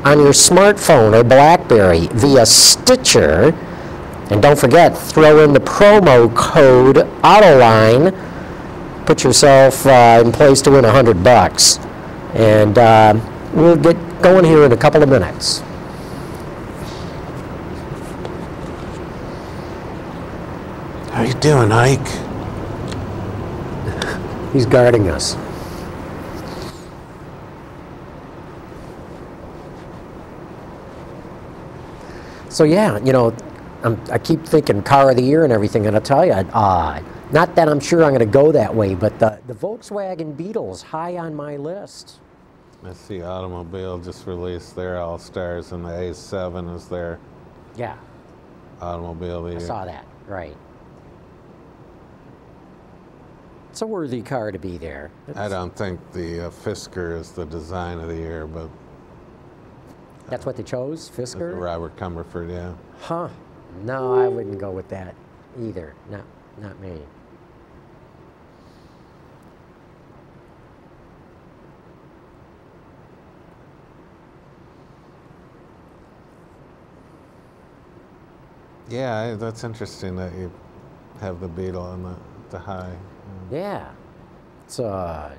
on your smartphone or BlackBerry via Stitcher. And don't forget, throw in the promo code Autoline. Put yourself in place to win $100. And we'll get going here in a couple of minutes. How you doing, Ike? He's guarding us. So yeah, you know, I keep thinking car of the year and everything, and I'll tell you, not that I'm sure I'm going to go that way, but the Volkswagen Beetle's high on my list. I see Automobile just released their All-Stars, and the A7 is their Automobile of the Year. I saw that, right. It's a worthy car to be there. I don't think the Fisker is the design of the year, but... That's what they chose, Fisker? Robert Cumberford, yeah. Huh. No, I wouldn't go with that either. No, not me. Yeah, that's interesting that you have the Beetle on the high. Yeah. It's a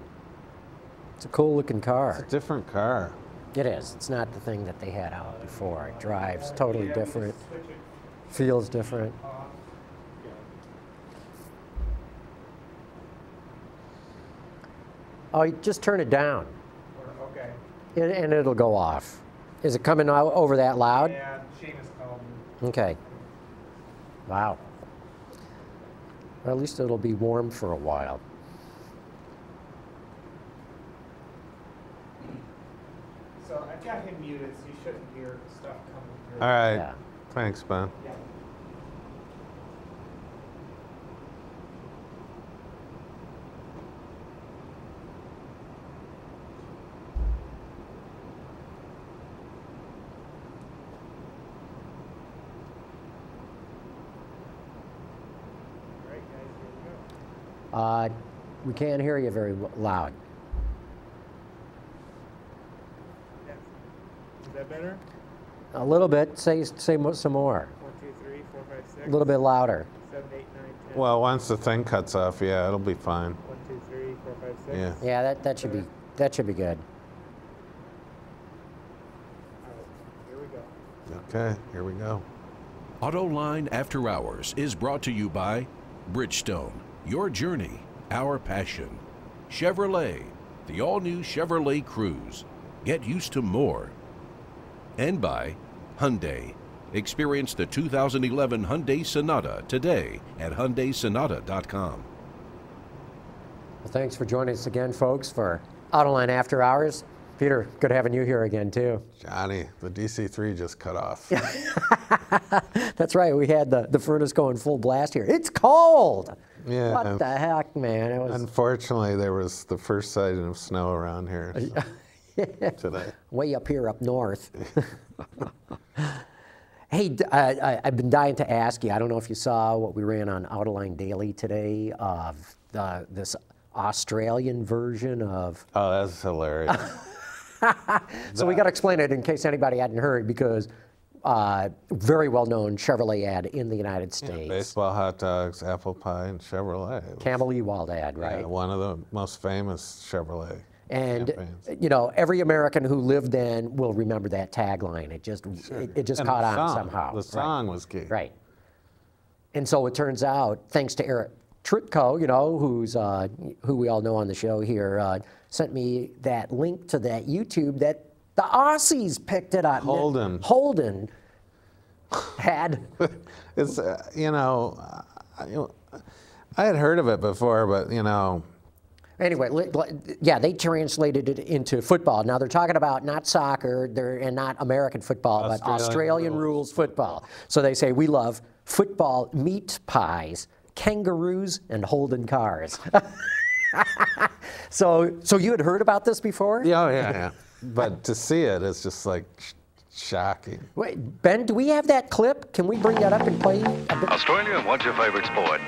cool looking car. It's a different car. It is. It's not the thing that they had out before. It drives totally different. Feels different. Oh, you just turn it down. Okay. And it'll go off. Is it coming out over that loud? Yeah, Seamus called me. Okay. Wow. Well, at least it'll be warm for a while. So I've got him muted, so you shouldn't hear stuff coming through. All right. Yeah. Thanks, Ben. Yeah. All right, guys, here we go. We can't hear you very loud. Yeah. Is that better? A little bit. Say some more. 1, 2, 3, 4, 5, 6. A little bit louder. 7, 8, 9, 10. Well, once the thing cuts off, yeah, it'll be fine. 1, 2, 3, 4, 5, 6. Yeah. Yeah, that should be good. All right, here we go. Okay, here we go. Autoline After Hours is brought to you by Bridgestone, your journey, our passion. Chevrolet, the all-new Chevrolet Cruze. Get used to more. And by Hyundai. Experience the 2011 Hyundai Sonata today at HyundaiSonata.com. Well, thanks for joining us again, folks, for Autoline After Hours. Peter, good having you here again, too. Johnny, the DC-3 just cut off. That's right. We had the furnace going full blast here. It's cold. Yeah. What the heck, man? It was Unfortunately, there was the first sighting of snow around here today. way up here up north. Hey, I've been dying to ask you. I don't know if you saw what we ran on Autoline Daily today of this Australian version of. Oh, that's hilarious. So we got to explain it in case anybody hadn't heard, because very well-known Chevrolet ad in the United States. Yeah, baseball, hot dogs, apple pie, and Chevrolet. Camel Ewald ad, right? Yeah, one of the most famous Chevrolet And campaigns. you know, every American who lived then will remember that tagline. It just And caught the on song, somehow. The song was key. Right. And so it turns out, thanks to Eric Trutko, you know, who we all know on the show here, sent me that link to that YouTube that the Aussies picked it up. Holden had. It's you know, I had heard of it before, but you know. Anyway, yeah, they translated it into football. Now they're talking about not soccer, and not American football, but Australian rules football. So they say we love football, meat pies, kangaroos, and Holden cars. So you had heard about this before? Yeah, yeah, yeah. But to see it, it's just like, Shocking. Wait, Ben, do we have that clip? Can we bring that up and play a bit? Australia, what's your favorite sport?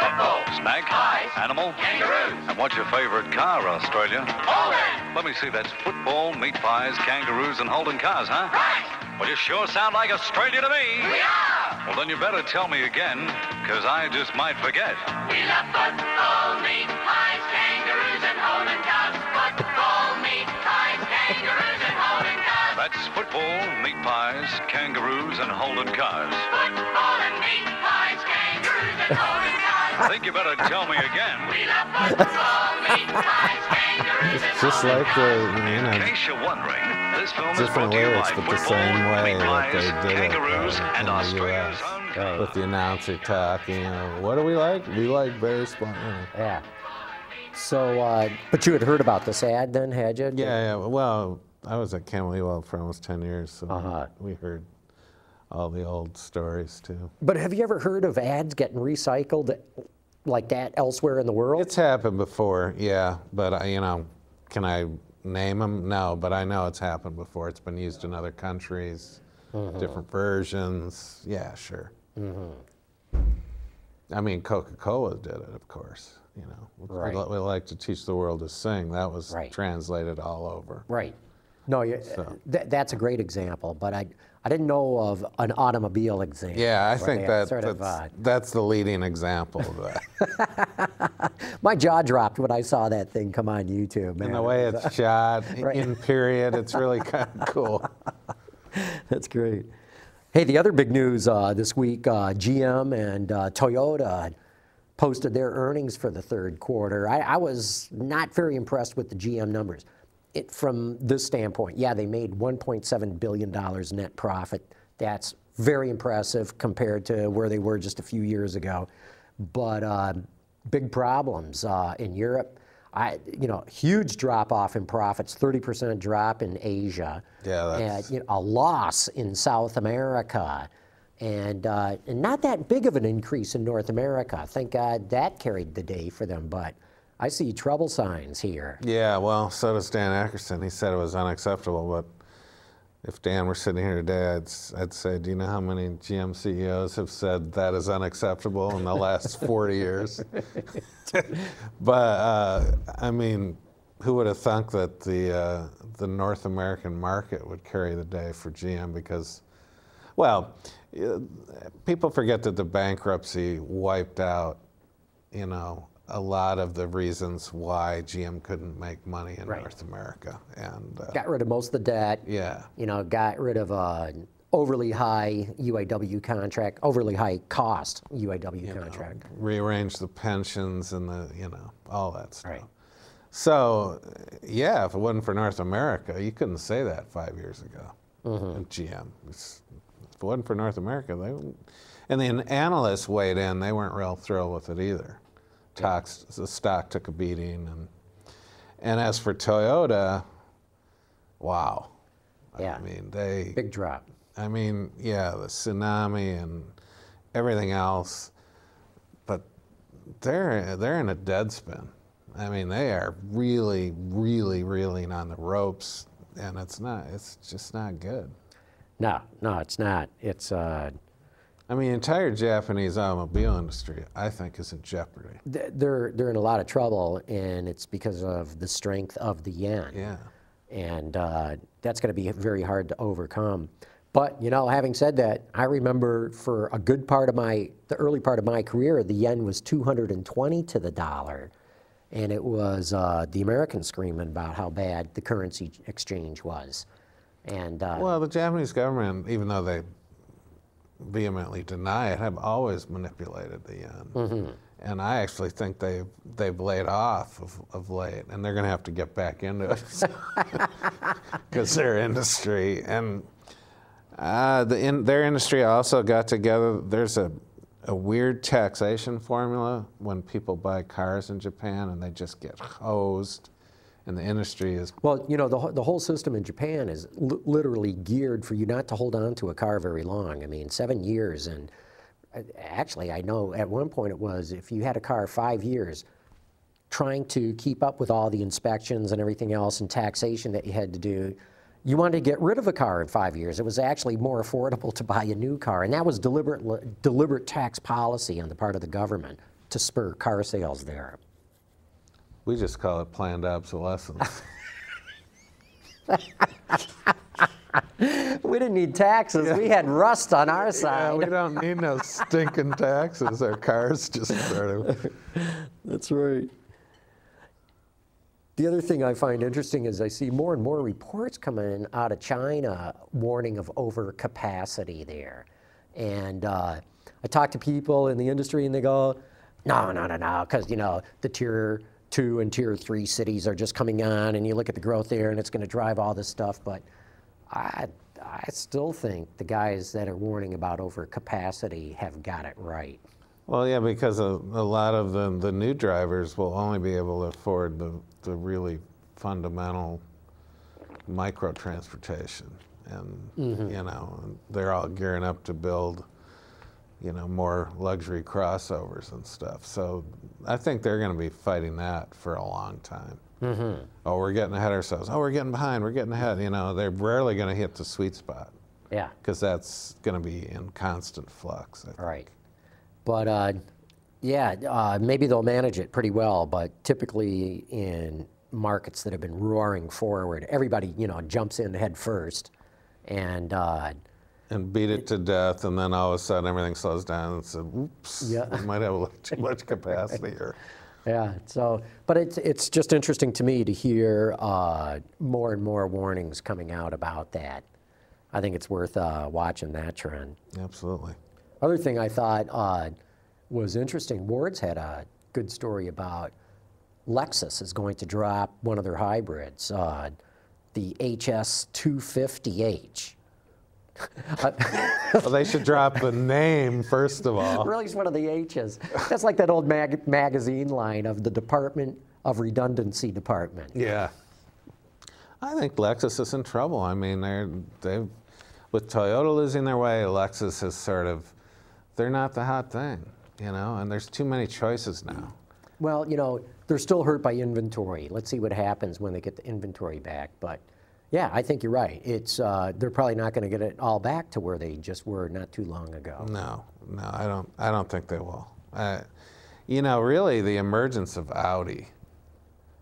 Football. Snake? Pies. Animal? Kangaroos. And what's your favorite car, Australia? Holden. Let me see, that's football, meat pies, kangaroos, and Holden cars, huh? Right. Well, you sure sound like Australia to me. We are. Well, then you better tell me again, because I just might forget. We love football, meat pies, kangaroos, and Holden cars. Football, meat pies, kangaroos, and Holden cars. That's football, meat pies, kangaroos, and Holden cars. Football and meat pies, kangaroos, and Holden cars. I think you better tell me again. We love football, meat pies, kangaroos, and Just Holden like cars. the, In case you're wondering, this film is different brought to you lyrics, by but the football, same way meat that pies, they did it kangaroos, and in the Australia's US. own Right. with the announcer talking, what do we like? We like baseball. Yeah. So, but you had heard about this ad then, had you? Yeah. Well, I was at Camp Leewald for almost 10 years, so Uh-huh. we heard all the old stories too. But have you ever heard of ads getting recycled like that elsewhere in the world? It's happened before, yeah, but can I name them? No, but I know it's happened before. It's been used in other countries, different versions. Yeah, sure. I mean, Coca-Cola did it, of course. Right. We like to teach the world to sing. That was Right. translated all over. Right. No, that's a great example, but I didn't know of an automobile example. Yeah, I where think they that's the leading example of that. my jaw dropped when I saw that thing come on YouTube, man. And the way it's shot, Right. in period, it's really kind of cool. That's great. Hey, the other big news this week, GM and Toyota posted their earnings for the third quarter. I was not very impressed with the GM numbers. From this standpoint, yeah, they made $1.7 billion net profit. That's very impressive compared to where they were just a few years ago. But big problems in Europe. Huge drop off in profits, 30% drop in Asia. Yeah, that's... And, a loss in South America. And not that big of an increase in North America. Thank God that carried the day for them, but I see trouble signs here. Yeah, well, so does Dan Ackerson. He said it was unacceptable, but if Dan were sitting here today, I'd say, do you know how many GM CEOs have said that is unacceptable in the last 40 years? But, I mean, who would have thunk that the North American market would carry the day for GM because, well, people forget that the bankruptcy wiped out, a lot of the reasons why GM couldn't make money in Right. North America. And Got rid of most of the debt. yeah. Got rid of an overly high UAW contract, overly high cost UAW contract. Rearrange the pensions and all that stuff. Right. So, yeah, if it wasn't for North America, you couldn't say that 5 years ago at GM. If it wasn't for North America, and the analysts weighed in, they weren't real thrilled with it either. The stock took a beating. And as for Toyota, wow. Yeah. I mean, Big drop. I mean, yeah, the tsunami and everything else, but they're in a dead spin. I mean, they are really, really reeling on the ropes, and it's just not good. No, it's not. It's I mean, the entire Japanese automobile industry, I think, is in jeopardy. they're in a lot of trouble, and it's because of the strength of the yen. Yeah. And that's going to be very hard to overcome. But, having said that, I remember for a good part of the early part of my career, the yen was 220 to the dollar. And it was the Americans screaming about how bad the currency exchange was. And Well, the Japanese government, even though they vehemently deny it, have always manipulated the yen. And I actually think they've laid off of late, and they're going to have to get back into it because their industry and their industry also got together. There's a weird taxation formula when people buy cars in Japan, and they just get hosed. And the industry is... Well, the whole system in Japan is literally geared for you not to hold on to a car very long. I mean, 7 years. And actually, I know at one point it was, if you had a car 5 years, trying to keep up with all the inspections and everything else and taxation that you had to do, you wanted to get rid of a car in 5 years. It was actually more affordable to buy a new car, and that was deliberate tax policy on the part of the government to spur car sales there. We just call it planned obsolescence. We didn't need taxes. We had rust on our side. Yeah, we don't need no stinking taxes. Our cars just sort of. That's right. The other thing I find interesting is I see more and more reports coming out of China warning of overcapacity there. And I talk to people in the industry and they go, no, because, you know, the Tier 2 and Tier 3 cities are just coming on and you look at the growth there and it's going to drive all this stuff. But I still think the guys that are warning about overcapacity have got it right. Well, yeah, because a lot of the new drivers will only be able to afford the really fundamental micro transportation, and you know, they're all gearing up to build, you know, more luxury crossovers and stuff. So I think they're going to be fighting that for a long time. Oh, we're getting ahead of ourselves. Oh, we're getting behind. We're getting ahead. You know, they're rarely going to hit the sweet spot. Yeah. Because that's going to be in constant flux, I think. Right. But yeah, maybe they'll manage it pretty well, but typically in markets that have been roaring forward, everybody, you know, jumps in head first and beat it to death, and then all of a sudden everything slows down and says, oops, yeah. we might have a little too much capacity here. Yeah, so, but it's just interesting to me to hear more and more warnings coming out about that. I think it's worth watching that trend. Absolutely. Other thing I thought was interesting, Ward's had a good story about Lexus is going to drop one of their hybrids, the HS250H. Well, they should drop the name, first of all. Really, it's one of the H's. That's like that old magazine line of the Department of Redundancy Department. Yeah. I think Lexus is in trouble. I mean, they've with Toyota losing their way, Lexus is sort of, they're not the hot thing, you know, and there's too many choices now. Well, you know, they're still hurt by inventory. Let's see what happens when they get the inventory back. But yeah, I think you're right. It's they're probably not going to get it all back to where they just were not too long ago. No, I don't think they will. You know, really, the emergence of Audi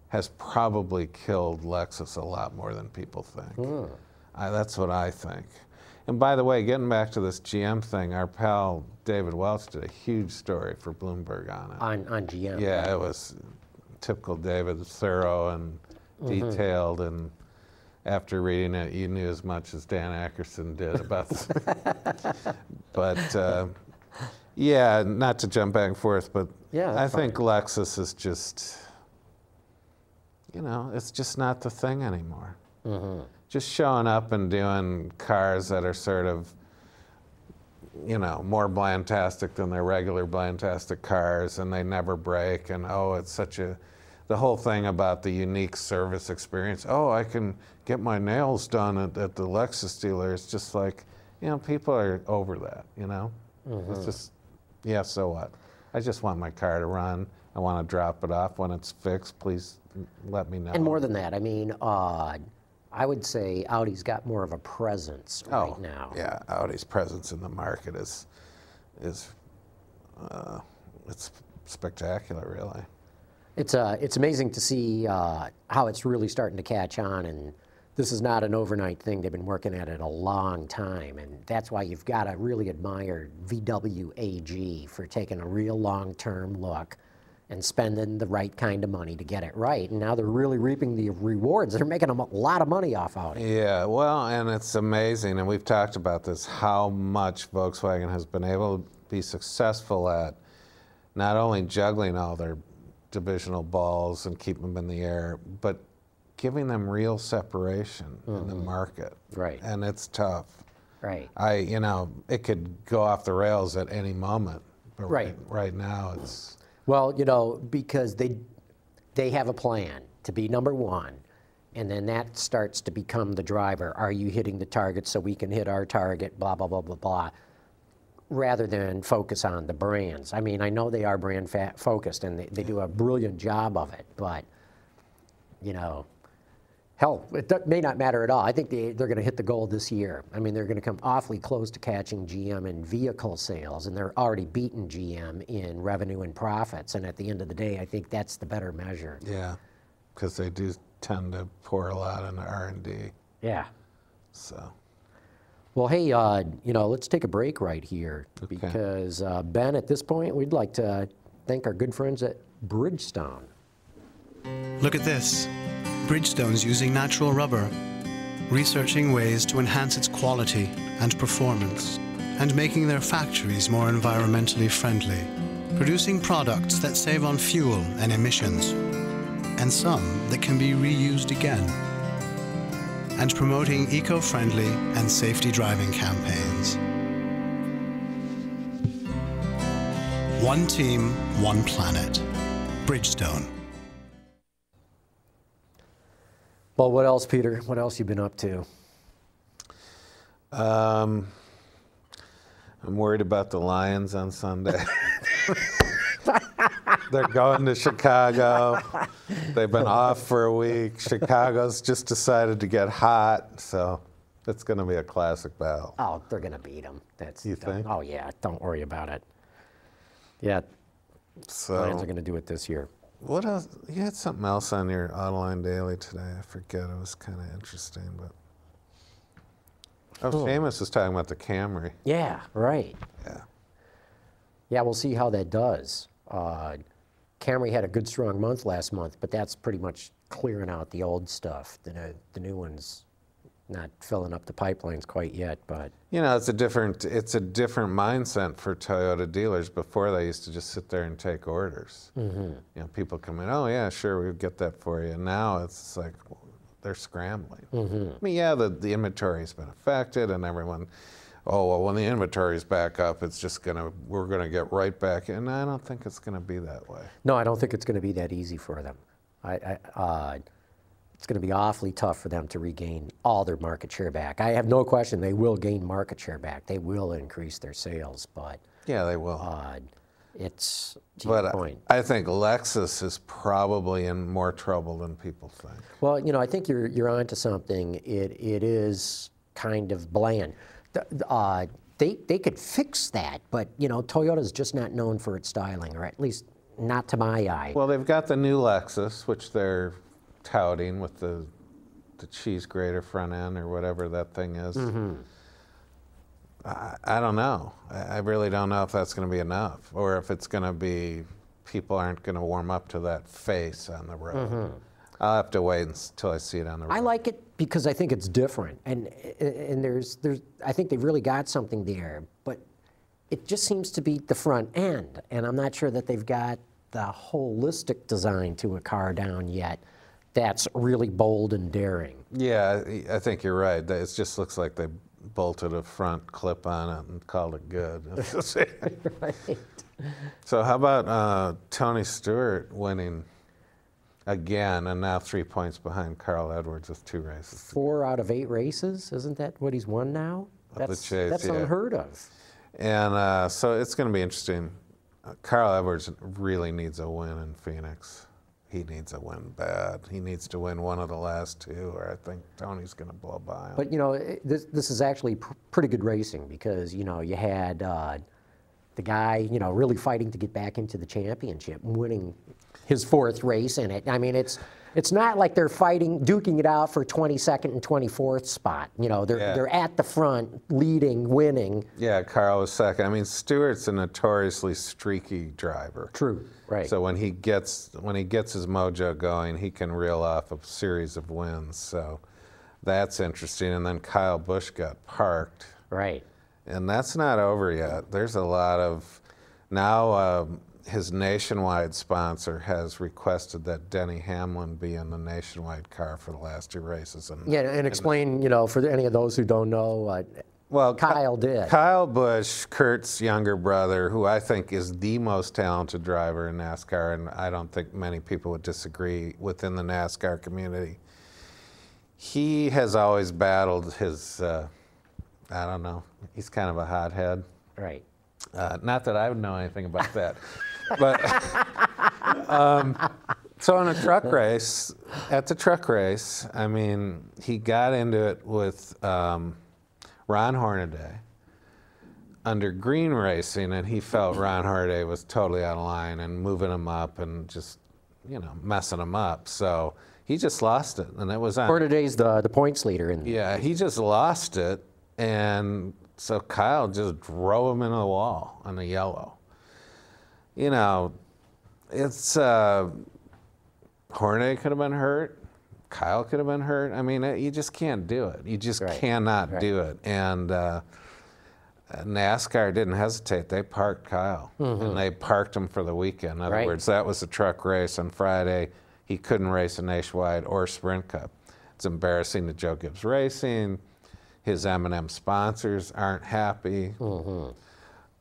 has probably killed Lexus a lot more than people think. That's what I think. And by the way, getting back to this GM thing, our pal David Welch did a huge story for Bloomberg on it. On GM. Yeah, it was typical David, thorough and detailed, and after reading it, you knew as much as Dan Ackerson did about the But yeah, not to jump back and forth, but yeah, I think Lexus is just, you know, it's just not the thing anymore. Just showing up and doing cars that are sort of, you know, more blandtastic than their regular blandtastic cars, and they never break, and oh, it's such a, the whole thing about the unique service experience. Oh, I can get my nails done at the Lexus dealer. It's just like, you know, people are over that, you know? It's just, yeah, so what? I just want my car to run. I want to drop it off when it's fixed. Please let me know. And more than that, I mean, I would say Audi's got more of a presence right now. Yeah, Audi's presence in the market is it's spectacular, really. It's amazing to see how it's really starting to catch on, and this is not an overnight thing. They've been working at it a long time, and that's why you've got to really admire VW AG for taking a real long-term look and spending the right kind of money to get it right. And now they're really reaping the rewards. They're making a lot of money off Audi. Yeah, well, and it's amazing, and we've talked about this, how much Volkswagen has been able to be successful at not only juggling all their divisional balls and keeping them in the air, but giving them real separation in the market. Right. And it's tough. Right. You know, it could go off the rails at any moment. But Right. right now it's... Well, you know, because they have a plan to be number one, and then that starts to become the driver. Are you hitting the target so we can hit our target, blah, blah, blah, blah, blah, rather than focus on the brands. I mean, I know they are brand focused, and they do a brilliant job of it, but, you know, Hell, may not matter at all. I think they're going to hit the goal this year. I mean, they're going to come awfully close to catching GM in vehicle sales, and they're already beating GM in revenue and profits. And at the end of the day, I think that's the better measure. Yeah, because they do tend to pour a lot into R&D. Yeah. So. Well, hey, let's take a break right here because, Ben, at this point, we'd like to thank our good friends at Bridgestone. Look at this. Bridgestone's using natural rubber, researching ways to enhance its quality and performance, and making their factories more environmentally friendly, producing products that save on fuel and emissions, and some that can be reused again, and promoting eco-friendly and safety driving campaigns. One team, one planet. Bridgestone. Well, what else, Peter? What else you been up to? I'm worried about the Lions on Sunday. They're going to Chicago. They've been off for a week. Chicago's just decided to get hot, so it's going to be a classic battle. Oh, they're going to beat them. You think? Oh, yeah. Don't worry about it. Yeah. So, Lions are going to do it this year. What else? You had something else on your Autoline Daily today. I forget. It was kind of interesting, but Seamus was talking about the Camry. Yeah, right. Yeah. Yeah, we'll see how that does. Camry had a good, strong month last month, but that's pretty much clearing out the old stuff. The new one's not filling up the pipelines quite yet, but You know, it's a different mindset for Toyota dealers. Before, they used to just sit there and take orders. mm-hmm. You know, people come in, oh yeah, sure, we'll get that for you. And now it's like they're scrambling. Mm-hmm. I mean, yeah, the inventory's been affected, and everyone, oh well, when the inventory's back up, we're gonna get right back in. I don't think it's gonna be that way. No, I don't think it's going to be that easy for them. It's going to be awfully tough for them to regain all their market share back. I have no question they will gain market share back. They will increase their sales, but Yeah, they will. it's to your But point. I think Lexus is probably in more trouble than people think. Well, I think you're onto something. It is kind of bland. They could fix that, but Toyota's just not known for its styling, or at least not to my eye. Well, they've got the new Lexus, which they're touting with the cheese grater front end or whatever that thing is. Mm-hmm. I don't know. I really don't know if that's going to be enough, or if it's going to be people aren't going to warm up to that face on the road. Mm-hmm. I'll have to wait until I see it on the road. I like it because I think it's different, and there's I think they've really got something there, but it just seems to be the front end, and I'm not sure that they've got the holistic design to a car down yet. That's really bold and daring. Yeah, I think you're right. It just looks like they bolted a front clip on it and called it good. Right. So how about Tony Stewart winning again, and now 3 points behind Carl Edwards with 2 races? 4 out of 8 races, isn't that what he's won now? At the Chase, that's yeah. unheard of. And so it's going to be interesting. Carl Edwards really needs a win in Phoenix. He needs a win bad. He needs to win one of the last 2, or I think Tony's going to blow by him. But this is actually pretty good racing because you had the guy really fighting to get back into the championship, winning his 4th race in it. I mean, it's not like they're duking it out for 22nd and 24th spot. They're at the front, leading, winning. Yeah, Carl was second. I mean, Stewart's a notoriously streaky driver. True, right. So when he gets his mojo going, he can reel off a series of wins. So that's interesting. And then Kyle Busch got parked. Right. And that's not over yet. There's a lot of now. His Nationwide sponsor has requested that Denny Hamlin be in the Nationwide car for the last 2 races. And explain, for any of those who don't know, well, Kyle did. Kyle Busch, Kurt's younger brother, who I think is the most talented driver in NASCAR, and I don't think many people would disagree within the NASCAR community. He has always battled his, I don't know, he's kind of a hothead. Right. Not that I would know anything about that. But So in a truck race, at the truck race, I mean, he got into it with Ron Hornaday under green racing, and he felt Ron Hornaday was totally out of line and moving him up and just, you know, messing him up. So he just lost it, and it was on. Hornaday's the points leader in. Yeah, he just lost it, and so Kyle just drove him into the wall on the yellow. You know, it's Hornaday could have been hurt. Kyle could have been hurt. I mean, you just can't do it. You just cannot do it. And NASCAR didn't hesitate. They parked Kyle, and they parked him for the weekend. In other words, that was a truck race on Friday. He couldn't race a Nationwide or Sprint Cup. It's embarrassing to Joe Gibbs Racing. His M&M sponsors aren't happy.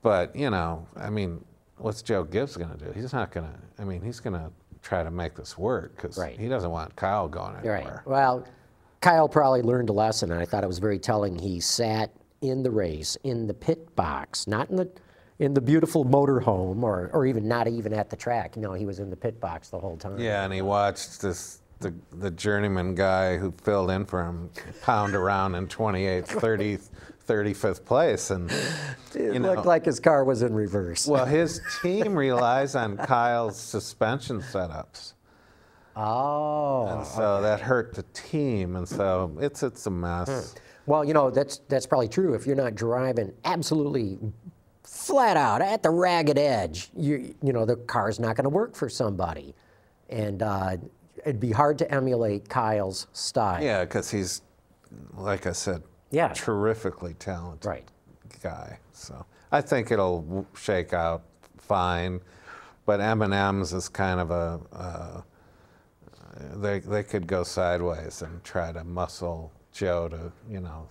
But, you know, I mean, what's Joe Gibbs going to do? He's not going to, I mean, he's going to try to make this work because he doesn't want Kyle going anywhere. Well, Kyle probably learned a lesson, and I thought it was very telling. He sat in the race, in the pit box, not in the beautiful motorhome or even not even at the track. No, he was in the pit box the whole time. Yeah, and he watched the journeyman guy who filled in for him pound around in 28th, 30th, 35th place, and it looked like his car was in reverse. Well, his team relies on Kyle's suspension setups. Oh. And so that hurt the team, and so it's a mess. Well, you know, that's probably true. If you're not driving absolutely flat out at the ragged edge, you know, the car's not going to work for somebody. And it'd be hard to emulate Kyle's style. Yeah, because he's, like I said, terrifically talented guy. So I think it'll shake out fine. But M&M's is kind of a, they could go sideways and try to muscle Joe to, you know,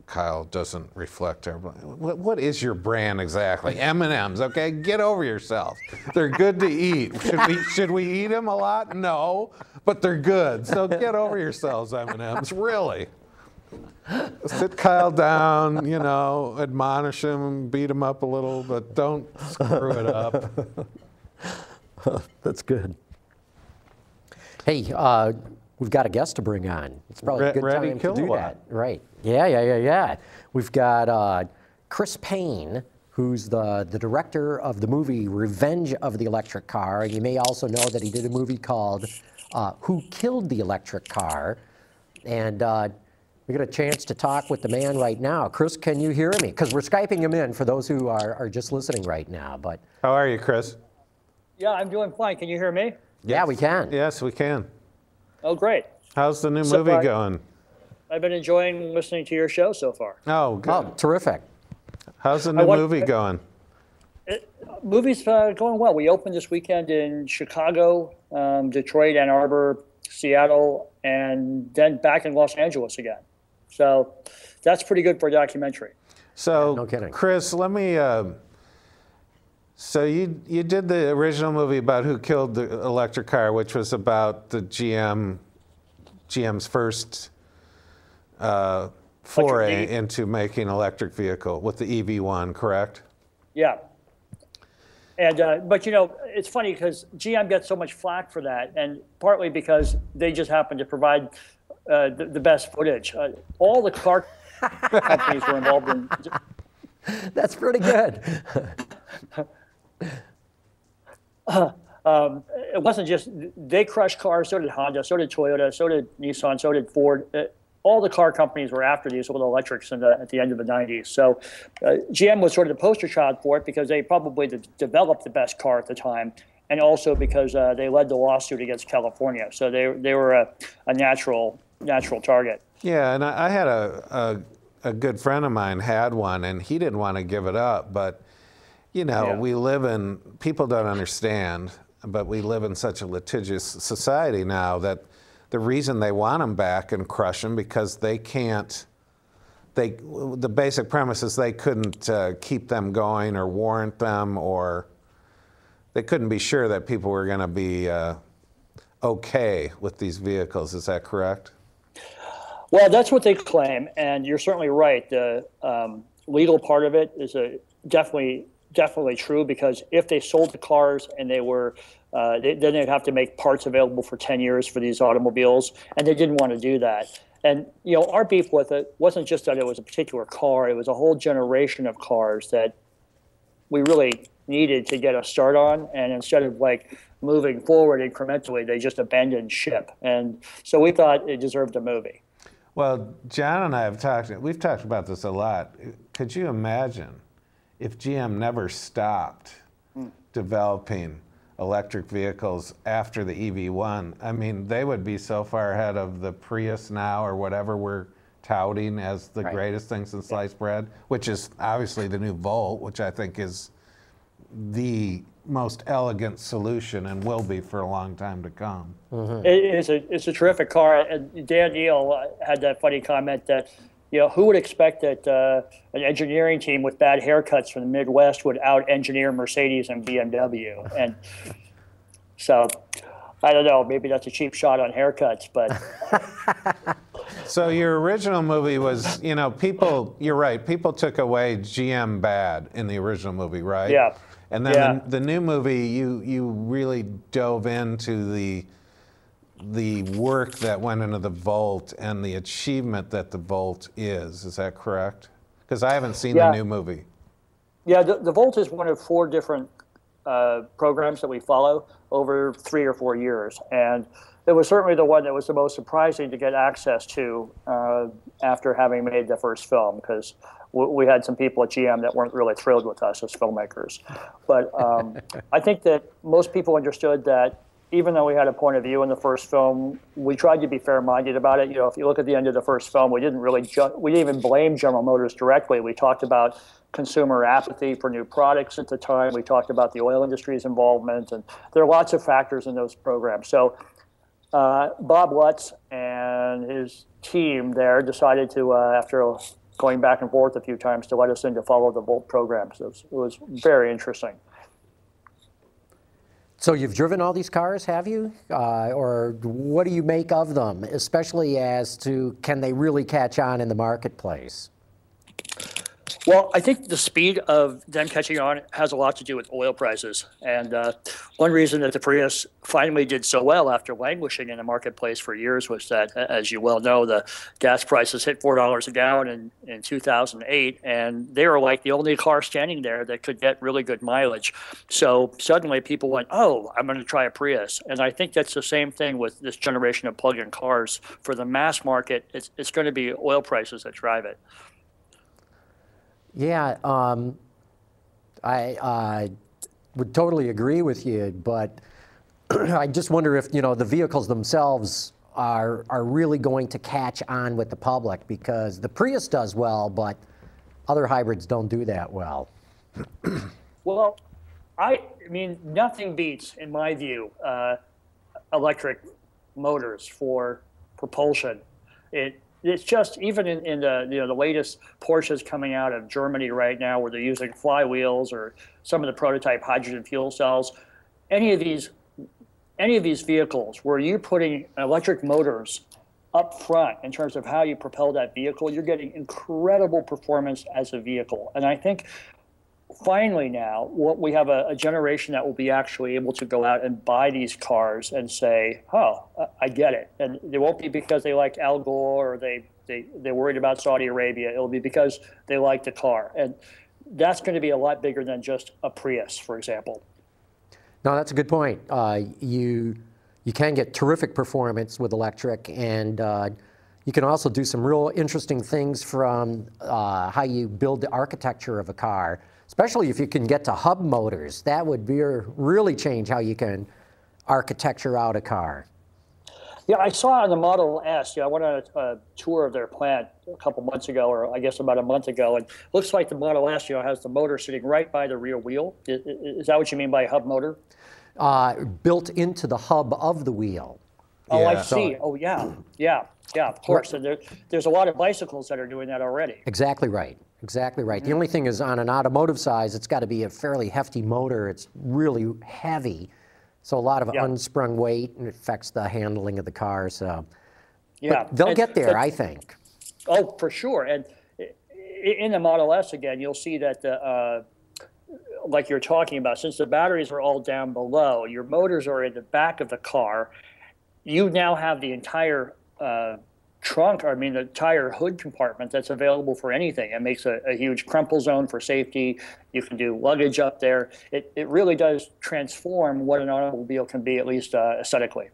Kyle doesn't reflect everybody. What is your brand exactly? M&M's, okay? Get over yourself. They're good to eat. Should we eat them a lot? No, but they're good. So get over yourselves, M&M's, really. Sit Kyle down, you know, admonish him, beat him up a little, but don't screw it up. That's good. Hey, we've got a guest to bring on. It's probably a good time to do that. Right. Yeah. We've got Chris Paine, who's the director of the movie Revenge of the Electric Car. And you may also know that he did a movie called Who Killed the Electric Car? And we got a chance to talk with the man right now. Chris, can you hear me? Because we're Skyping him in for those who are just listening right now. But how are you, Chris? Yeah, I'm doing fine. Can you hear me? Yeah, we can. Yes, we can. Oh, great. How's the new movie going? I've been enjoying listening to your show so far. Oh, good. Oh, terrific. How's the new movie going? Movie's going well. We opened this weekend in Chicago, Detroit, Ann Arbor, Seattle, and then back in Los Angeles again. So that's pretty good for a documentary. So, no kidding. Chris, let me... So you did the original movie about Who Killed the Electric Car, which was about the GM's first foray into making electric vehicle with the EV1, correct? Yeah. And but you know, it's funny because GM gets so much flack for that, and partly because they just happen to provide the best footage. All the car companies were involved in. That's pretty good. It wasn't just they crushed cars. So did Honda. So did Toyota. So did Nissan. So did Ford. All the car companies were after these with electrics at the end of the 90s. So GM was sort of the poster child for it because they probably developed the best car at the time, and also because they led the lawsuit against California. So they were a natural target. Yeah, and I had a good friend of mine had one, and he didn't want to give it up, but. You know, we live in, people don't understand, but we live in such a litigious society now that the reason they want them back and crush them because they can't, the basic premise is they couldn't keep them going or warrant them, or they couldn't be sure that people were going to be okay with these vehicles. Is that correct? Well, that's what they claim, and you're certainly right. The legal part of it is definitely definitely true, because if they sold the cars and they were, then they'd have to make parts available for 10 years for these automobiles, and they didn't want to do that. And, you know, our beef with it wasn't just that it was a particular car, it was a whole generation of cars that we really needed to get a start on, and instead of like moving forward incrementally, they just abandoned ship. And so we thought it deserved a movie. Well, John and I we've talked about this a lot. Could you imagine if GM never stopped developing electric vehicles after the EV1? I mean, they would be so far ahead of the Prius now, or whatever we're touting as the greatest thing since sliced bread, which is obviously the new Volt, which I think is the most elegant solution and will be for a long time to come. It's a terrific car. And Dan Neal had that funny comment that, you know, who would expect that an engineering team with bad haircuts from the Midwest would out-engineer Mercedes and BMW? And so, I don't know, maybe that's a cheap shot on haircuts, but... So your original movie was, you know, you're right, people took away GM bad in the original movie, right? Yeah. And then the new movie, you really dove into the work that went into the Volt and the achievement that the Volt is. Is that correct? Because I haven't seen the new movie. Yeah, the Volt is one of 4 different programs that we follow over 3 or 4 years. And it was certainly the one that was the most surprising to get access to after having made the first film, because we had some people at GM that weren't really thrilled with us as filmmakers. But I think that most people understood that even though we had a point of view in the first film, we tried to be fair-minded about it. You know, if you look at the end of the first film, we didn't even blame General Motors directly. We talked about consumer apathy for new products at the time. We talked about the oil industry's involvement, and there are lots of factors in those programs. So Bob Lutz and his team there decided to, after going back and forth a few times, to let us in to follow the Volt program. So it was very interesting. So you've driven all these cars, have you? Or what do you make of them, especially as to can they really catch on in the marketplace? Well, I think the speed of them catching on has a lot to do with oil prices. And one reason that the Prius finally did so well after languishing in the marketplace for years was that, as you well know, the gas prices hit $4 a gallon in 2008, and they were like the only car standing there that could get really good mileage. So suddenly people went, oh, I'm going to try a Prius. And I think that's the same thing with this generation of plug-in cars. For the mass market, it's going to be oil prices that drive it. Yeah, I would totally agree with you, but I just wonder if, you know, the vehicles themselves are really going to catch on with the public, because the Prius does well, but other hybrids don't do that well. Well, I mean, nothing beats, in my view, electric motors for propulsion. It's just, even in the latest Porsches coming out of Germany right now, where they're using flywheels or some of the prototype hydrogen fuel cells, any of these vehicles where you're putting electric motors up front in terms of how you propel that vehicle, you're getting incredible performance as a vehicle. And I think finally now, we have a generation that will be actually able to go out and buy these cars and say, oh, I get it. And it won't be because they like Al Gore or they're worried about Saudi Arabia. It'll be because they like the car. And that's going to be a lot bigger than just a Prius, for example. No, that's a good point. You can get terrific performance with electric, and you can also do some real interesting things from how you build the architecture of a car. Especially if you can get to hub motors. That would really change how you can architecture out a car. Yeah, I saw on the Model S, I went on a tour of their plant a couple months ago, or I guess about a month ago, and it looks like the Model S, has the motor sitting right by the rear wheel. Is that what you mean by a hub motor? Built into the hub of the wheel. Oh, yeah. I see. Oh, yeah, of course. And there's a lot of bicycles that are doing that already. Exactly right. Exactly right. The only thing is, on an automotive size, it's got to be a fairly hefty motor. It's really heavy, so a lot of unsprung weight, and it affects the handling of the car. So, but they'll get there, I think. Oh, for sure. And in the Model S, again, you'll see that like you're talking about, since the batteries are all down below, your motors are in the back of the car, you now have the entire trunk, I mean, the entire hood compartment that's available for anything. It makes a huge crumple zone for safety. You can do luggage up there. It really does transform what an automobile can be, at least aesthetically.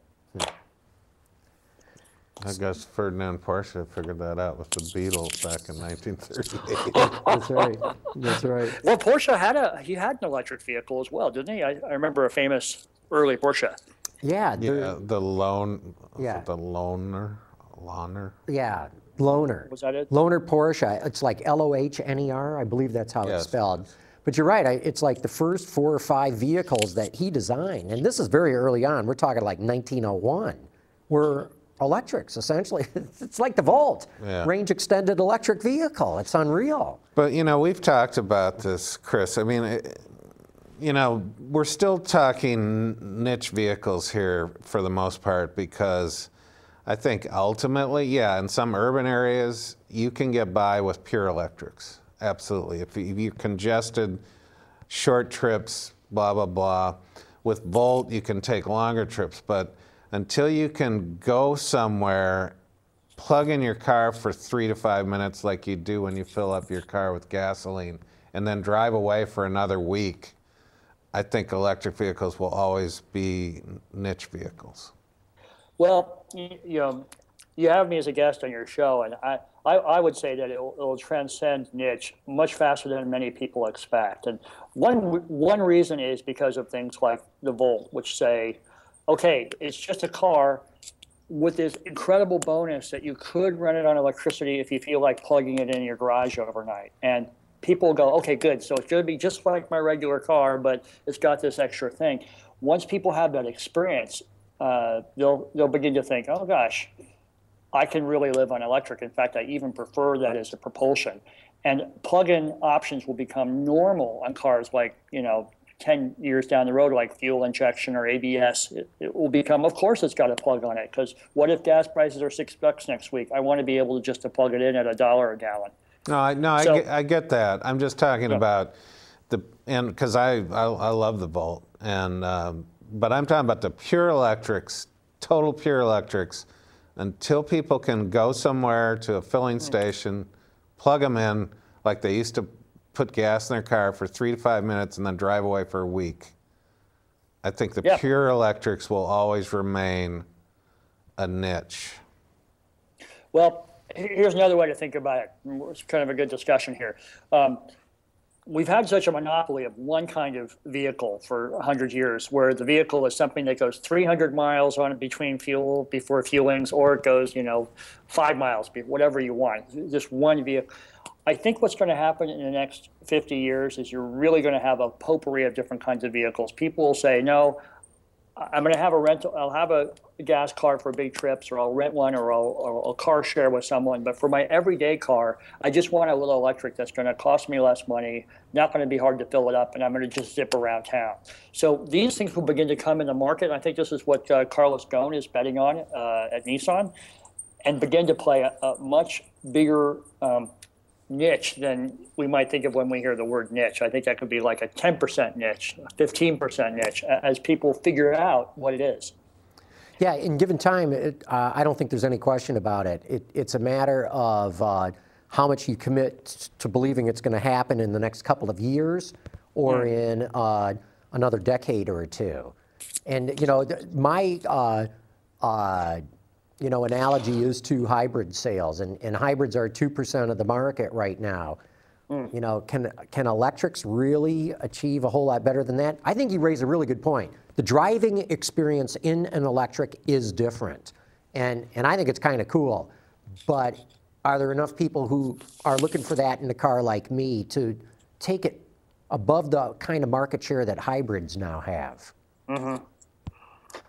I guess Ferdinand Porsche figured that out with the Beatles back in 1938. That's right. That's right. Well, Porsche had an electric vehicle as well, didn't he? I remember a famous early Porsche. Yeah. Yeah, the Yeah. the Loner. Yeah, Loner. Was that it? Loner Porsche. It's like Lohner, I believe that's how Yes. it's spelled. But you're right, it's like the first 4 or 5 vehicles that he designed, and this is very early on. We're talking like 1901, were electrics, essentially. It's like the Volt, Yeah. range extended electric vehicle. It's unreal. But, you know, we've talked about this, Chris. I mean, you know, we're still talking niche vehicles here for the most part because I think ultimately, yeah, in some urban areas, you can get by with pure electrics. Absolutely. If you're congested, short trips, blah, blah, blah. With Volt, you can take longer trips. But until you can go somewhere, plug in your car for 3 to 5 minutes like you do when you fill up your car with gasoline, and then drive away for another week, I think electric vehicles will always be niche vehicles. Well, you have me as a guest on your show, and I would say that it'll transcend niche much faster than many people expect. And one reason is because of things like the Volt, which say, okay, it's just a car with this incredible bonus that you could run it on electricity if you feel like plugging it in your garage overnight. And people go, okay, good, so it's going to be just like my regular car, but it's got this extra thing. Once people have that experience, they'll begin to think, oh gosh, I can really live on electric. In fact, I even prefer that as a propulsion. And plug-in options will become normal on cars like, 10 years down the road, like fuel injection or ABS. It will become, of course it's got a plug on it, because what if gas prices are $6 next week? I want to be able to plug it in at $1 a gallon. I get that. I'm just talking about because I love the Volt, and but I'm talking about the pure electrics, total pure electrics. Until people can go somewhere to a filling station, plug them in like they used to put gas in their car for 3 to 5 minutes and then drive away for a week. I think the pure electrics will always remain a niche. Well, here's another way to think about it. It's kind of a good discussion here. We've had such a monopoly of one kind of vehicle for 100 years, where the vehicle is something that goes 300 miles on it before fuelings, or it goes, 5 miles, whatever you want, just one vehicle. I think what's going to happen in the next 50 years is you're really going to have a potpourri of different kinds of vehicles. People will say, no, I'm going to have a rental. I'll have a gas car for big trips, or I'll rent one, or I'll car share with someone. But for my everyday car, I just want a little electric that's going to cost me less money, not going to be hard to fill it up, and I'm going to just zip around town. So these things will begin to come in the market. I think this is what Carlos Ghosn is betting on at Nissan, and begin to play a much bigger niche than we might think of when we hear the word niche. I think that could be like a 10% niche, a 15% niche, as people figure out what it is. Yeah, in given time, I don't think there's any question about it. It's a matter of how much you commit to believing it's going to happen in the next couple of years or in another decade or two. And, my analogy is to hybrid sales, and hybrids are 2% of the market right now. Can electrics really achieve a whole lot better than that? I think you raise a really good point. The driving experience in an electric is different, and I think it's kind of cool. But are there enough people who are looking for that in a car like me to take it above the kind of market share that hybrids now have? Mm-hmm.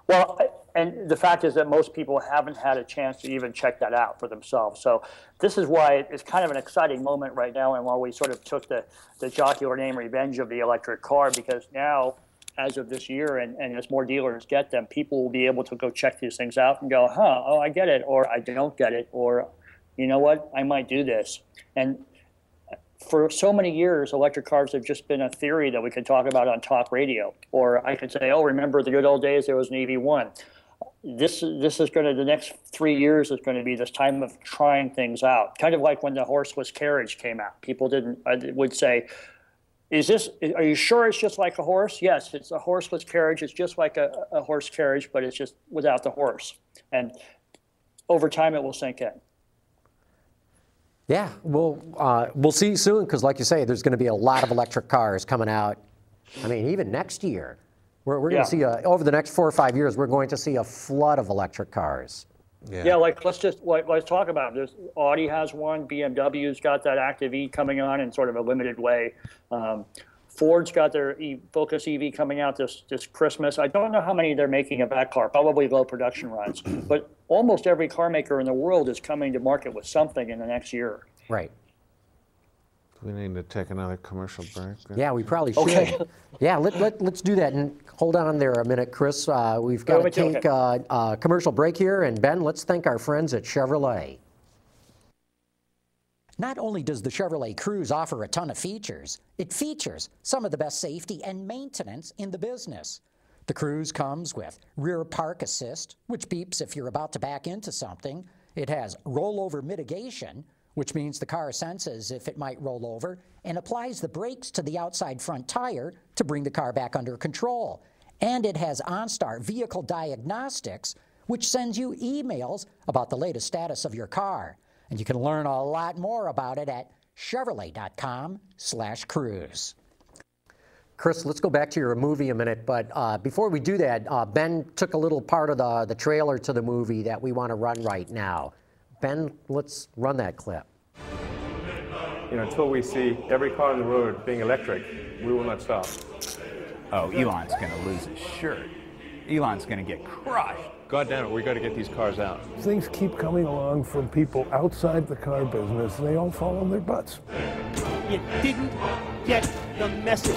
Well, and the fact is that most people haven't had a chance to even check that out for themselves. So this is why it's kind of an exciting moment right now, and why we sort of took the jocular name revenge of the electric car, because now, as of this year, and as more dealers get them, people will be able to go check these things out and go, oh, I get it, or I don't get it, or you know what, I might do this. And for so many years, electric cars have just been a theory that we could talk about on talk radio. Or I could say, oh, remember the good old days, there was an EV1. This is going to, the next 3 years is going to be this time of trying things out. Kind of like when the horseless carriage came out. People would say, are you sure it's just like a horse? Yes, it's a horseless carriage. It's just like a horse carriage, but it's just without the horse. And over time, it will sink in. Yeah, we'll see soon, because like you say, there's going to be a lot of electric cars coming out. I mean, even next year. We're going to see, over the next 4 or 5 years, we're going to see a flood of electric cars. Yeah, like let's talk about it. Audi has one, BMW's got that Active E coming on in sort of a limited way. Ford's got their Focus EV coming out this Christmas. I don't know how many they're making of that car, probably low production runs. But almost every car maker in the world is coming to market with something in the next year. Right. We need to take another commercial break. Yeah, we probably should. Okay. Yeah, let's do that. And hold on there a minute, Chris. We've got to take a commercial break here. And Ben, let's thank our friends at Chevrolet. Not only does the Chevrolet Cruze offer a ton of features, it features some of the best safety and maintenance in the business. The Cruze comes with rear park assist, which beeps if you're about to back into something. It has rollover mitigation, which means the car senses if it might roll over and applies the brakes to the outside front tire to bring the car back under control. And it has OnStar Vehicle Diagnostics, which sends you emails about the latest status of your car. And you can learn a lot more about it at Chevrolet.com/Cruze. Chris, let's go back to your movie a minute, but before we do that, Ben took a little part of the trailer to the movie that we want to run right now. Ben, let's run that clip. You know, until we see every car on the road being electric, we will not stop. Oh, Elon's going to lose his shirt. Elon's going to get crushed. God damn it, we got to get these cars out. Things keep coming along from people outside the car business, and they all fall on their butts. You didn't get the message.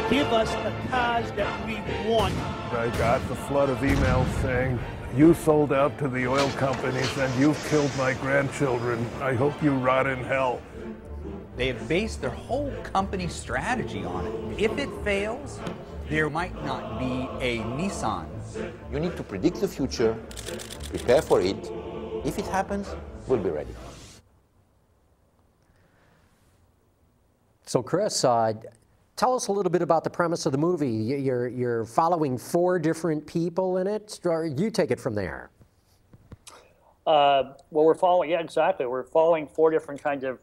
Give us the cars that we want. I got the flood of emails saying, you sold out to the oil companies and you've killed my grandchildren. I hope you rot in hell. They have based their whole company strategy on it. If it fails, there might not be a Nissan. You need to predict the future, prepare for it. If it happens, we'll be ready. So Chris, tell us a little bit about the premise of the movie. You're following 4 different people in it, or you take it from there. Well, we're following, yeah, exactly. We're following 4 different kinds of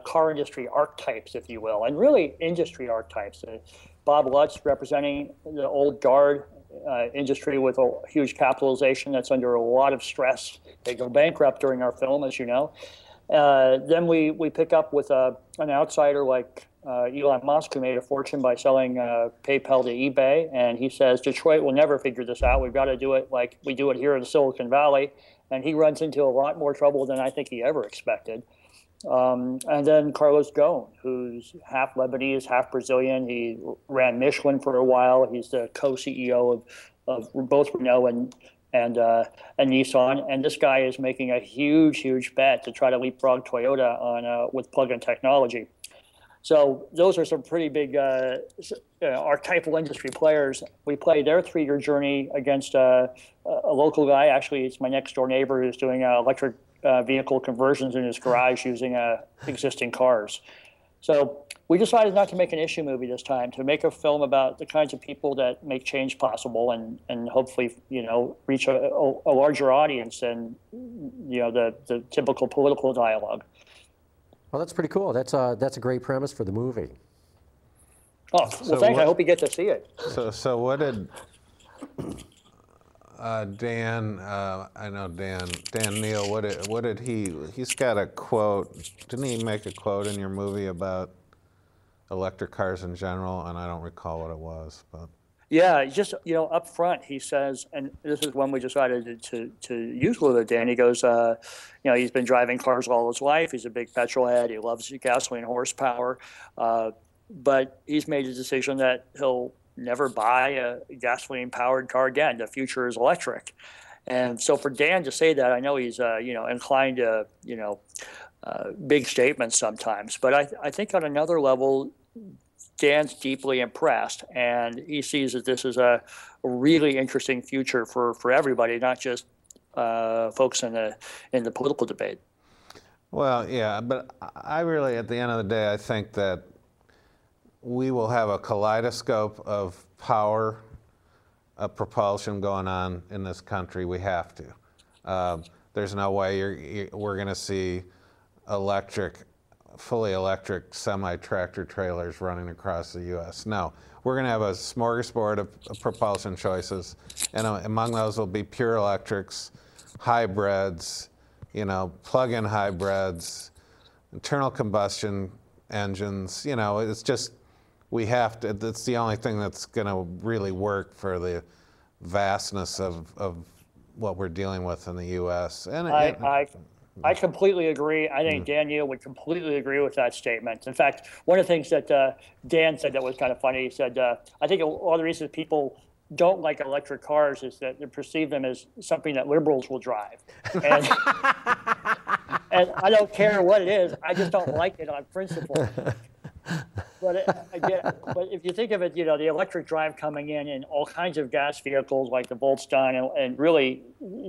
car industry archetypes, if you will, and really industry archetypes. Bob Lutz representing the old guard industry with a huge capitalization that's under a lot of stress. They go bankrupt during our film, as you know. Then we pick up with an outsider like Elon Musk, who made a fortune by selling PayPal to eBay, and he says Detroit will never figure this out. We've got to do it like we do it here in Silicon Valley, and he runs into a lot more trouble than I think he ever expected. And then Carlos Ghosn, who's half Lebanese, half Brazilian. He ran Michelin for a while. He's the co-CEO of both Renault and Nissan. And this guy is making a huge bet to try to leapfrog Toyota on with plug-in technology. So those are some pretty big archetypal industry players. We play their 3-year journey against a local guy. Actually, it's my next door neighbor who's doing electric vehicle conversions in his garage using existing cars. So we decided not to make an issue movie this time, to make a film about the kinds of people that make change possible and hopefully, you know, reach a larger audience than, you know, the typical political dialogue. Well, that's pretty cool. That's a great premise for the movie. Oh, well, so thanks. I hope you get to see it. So what did Dan? I know Dan Neal. What did he's got a quote? Didn't he make a quote in your movie about electric cars in general? And I don't recall what it was, but. Yeah, just, you know, up front, he says, and this is when we decided to use with it, Dan. He goes, you know, he's been driving cars all his life. He's a big petrol head. He loves gasoline horsepower. But he's made a decision that he'll never buy a gasoline-powered car again. The future is electric. And so for Dan to say that, I know he's, you know, inclined to, you know, big statements sometimes. But I think on another level, Dan's deeply impressed, and he sees that this is a really interesting future for everybody, not just folks in the political debate. Well, yeah, but I really, at the end of the day, I think that we will have a kaleidoscope of power, of propulsion going on in this country. We have to. There's no way we're going to see fully electric semi-tractor trailers running across the U.S. No, we're going to have a smorgasbord of propulsion choices, and among those will be pure electrics, hybrids, plug-in hybrids, internal combustion engines. It's just, we have to, that's the only thing that's going to really work for the vastness of what we're dealing with in the U.S. And I completely agree. I think Dan would completely agree with that statement. In fact, one of the things that Dan said that was kind of funny, he said, I think one of the reasons people don't like electric cars is that they perceive them as something that liberals will drive. And, and I don't care what it is, I just don't like it on principle. But if you think of it, the electric drive coming in all kinds of gas vehicles like the Volkswagen and really,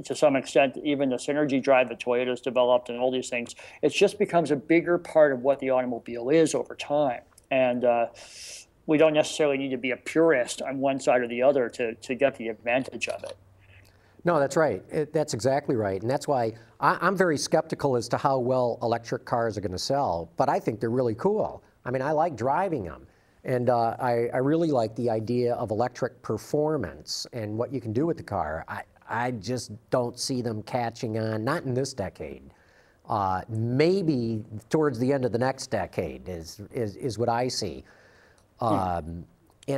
to some extent, even the Synergy drive that Toyota's developed and all these things, it just becomes a bigger part of what the automobile is over time. And we don't necessarily need to be a purist on one side or the other to get the advantage of it. No, that's right. That's exactly right. And that's why I'm very skeptical as to how well electric cars are going to sell. But I think they're really cool. I mean, I like driving them. And I really like the idea of electric performance and what you can do with the car. I just don't see them catching on, not in this decade. Maybe towards the end of the next decade is what I see. And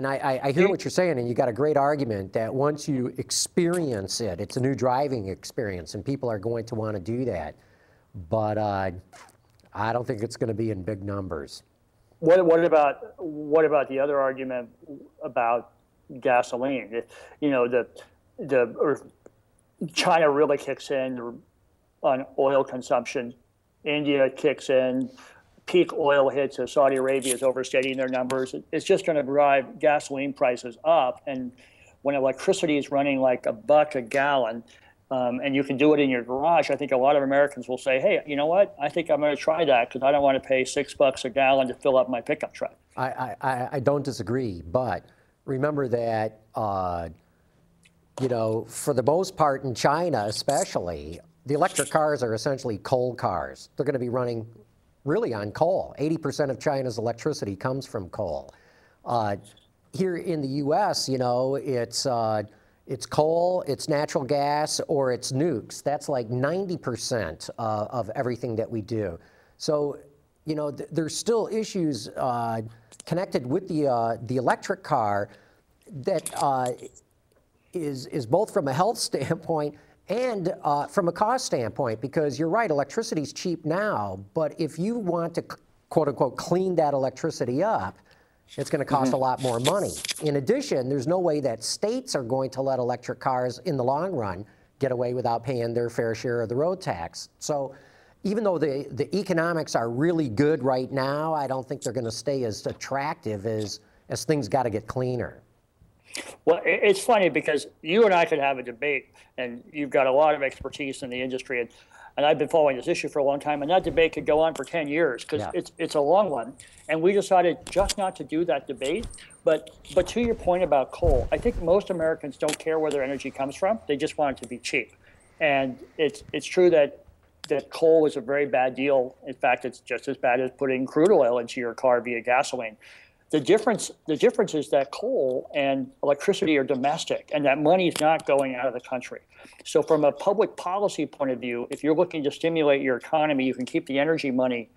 I hear what you're saying, and you got a great argument that once you experience it, it's a new driving experience, and people are going to want to do that. But I don't think it's going to be in big numbers. What about the other argument about gasoline? China really kicks in on oil consumption. India kicks in. Peak oil hits, so Saudi Arabia is overstating their numbers. It's just going to drive gasoline prices up. And when electricity is running like $1 a gallon, and you can do it in your garage, I think a lot of Americans will say, hey, you know what? I think I'm going to try that because I don't want to pay $6 a gallon to fill up my pickup truck. I don't disagree, but remember that, for the most part in China especially, the electric cars are essentially coal cars. They're going to be running really on coal. 80% of China's electricity comes from coal. Here in the U.S., it's coal, it's natural gas, or it's nukes. That's like 90% of everything that we do. So, there's still issues connected with the electric car that is both from a health standpoint and from a cost standpoint, because you're right, electricity's cheap now, but if you want to, quote unquote, clean that electricity up, it's going to cost a lot more money. In addition, there's no way that states are going to let electric cars in the long run get away without paying their fair share of the road tax. So even though the economics are really good right now, I don't think they're going to stay as attractive as things got to get cleaner. Well, it's funny because you and I could have a debate, and you've got a lot of expertise in the industry, and I've been following this issue for a long time, and that debate could go on for 10 years because it's a long one. And we decided just not to do that debate. But to your point about coal, I think most Americans don't care where their energy comes from. They just want it to be cheap. And it's true that coal is a very bad deal. In fact, it's just as bad as putting crude oil into your car via gasoline. The difference is that coal and electricity are domestic, and that money is not going out of the country. So from a public policy point of view, if you're looking to stimulate your economy, you can keep the energy money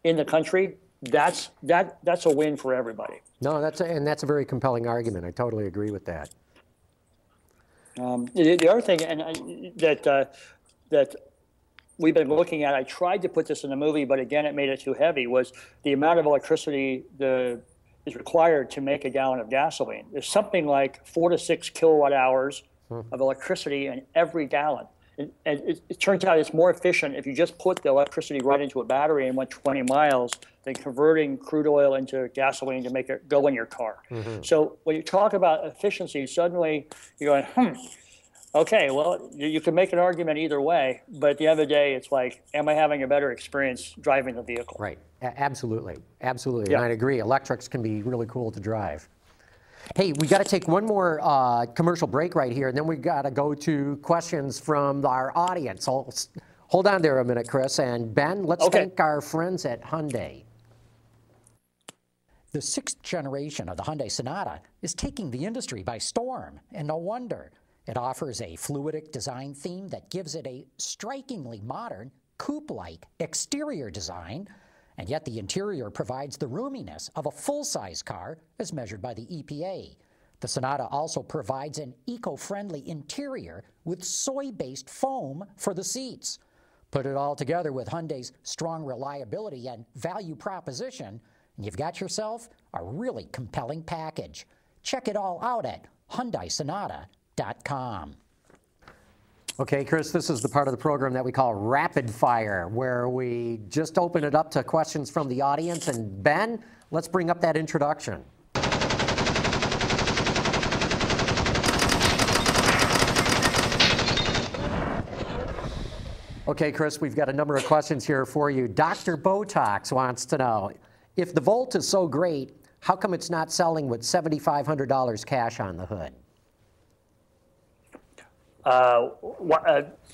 in the country. That's a win for everybody. No, that's a very compelling argument. I totally agree with that. The other thing that we've been looking at, I tried to put this in the movie, but again, it made it too heavy, was the amount of electricity is required to make a gallon of gasoline. There's something like 4 to 6 kilowatt hours of electricity in every gallon. And it turns out it's more efficient if you just put the electricity right into a battery and went 20 miles than converting crude oil into gasoline to make it go in your car. So when you talk about efficiency, suddenly you're going, okay, well, you can make an argument either way, but at the end of the day, it's like, am I having a better experience driving the vehicle? Right. Absolutely. Absolutely. Yeah. And I agree. Electrics can be really cool to drive. Hey, we got to take one more commercial break right here, and then we got to go to questions from our audience. Hold on there a minute, Chris. And Ben, let's thank our friends at Hyundai. The 6th generation of the Hyundai Sonata is taking the industry by storm, and no wonder. It offers a fluidic design theme that gives it a strikingly modern, coupe-like exterior design, and yet the interior provides the roominess of a full-size car as measured by the EPA. The Sonata also provides an eco-friendly interior with soy-based foam for the seats. Put it all together with Hyundai's strong reliability and value proposition, and you've got yourself a really compelling package. Check it all out at HyundaiSonata.com. Okay, Chris, this is the part of the program that we call Rapid Fire, where we just open it up to questions from the audience. And Ben, let's bring up that introduction. Okay, Chris, we've got a number of questions here for you. Dr. Botox wants to know, if the Volt is so great, how come it's not selling with $7,500 cash on the hood?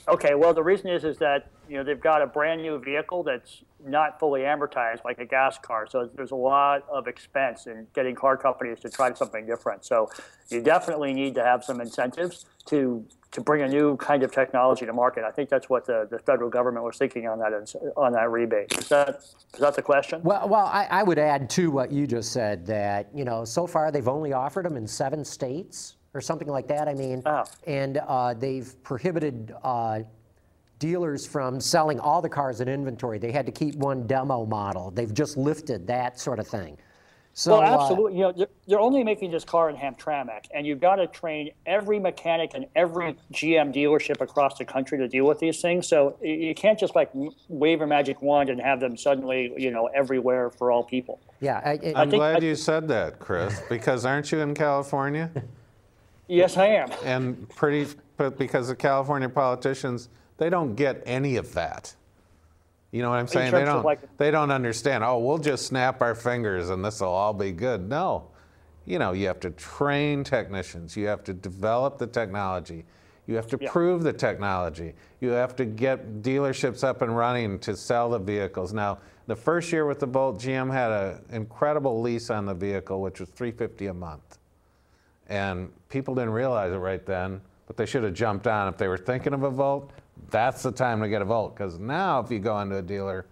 Okay, well, the reason is that, you know, they've got a brand new vehicle that's not fully amortized like a gas car. So there's a lot of expense in getting car companies to try something different. So you definitely need to have some incentives to bring a new kind of technology to market. I think that's what the federal government was thinking on that rebate. Is that the question? Well, I would add to what you just said that, you know, so far they've only offered them in 7 states. Or something like that, I mean, and they've prohibited dealers from selling all the cars in inventory. They had to keep one demo model. They've just lifted that sort of thing. So, well, absolutely. You know, they're only making this car in Hamtramck, and you've got to train every mechanic and every GM dealership across the country to deal with these things. So you can't just like wave a magic wand and have them suddenly, you know, everywhere for all people. Yeah, I'm glad you said that, Chris, because aren't you in California? Yes, I am. And because the California politicians, they don't get any of that. You know what I'm saying? They don't understand, oh, we'll just snap our fingers and this will all be good. No. You know, you have to train technicians. You have to develop the technology. You have to prove the technology. You have to get dealerships up and running to sell the vehicles. Now, the first year with the Bolt, GM had an incredible lease on the vehicle, which was $350 a month. And people didn't realize it right then, but they should have jumped on. If they were thinking of a Volt, that's the time to get a Volt. Because now if you go into a dealer,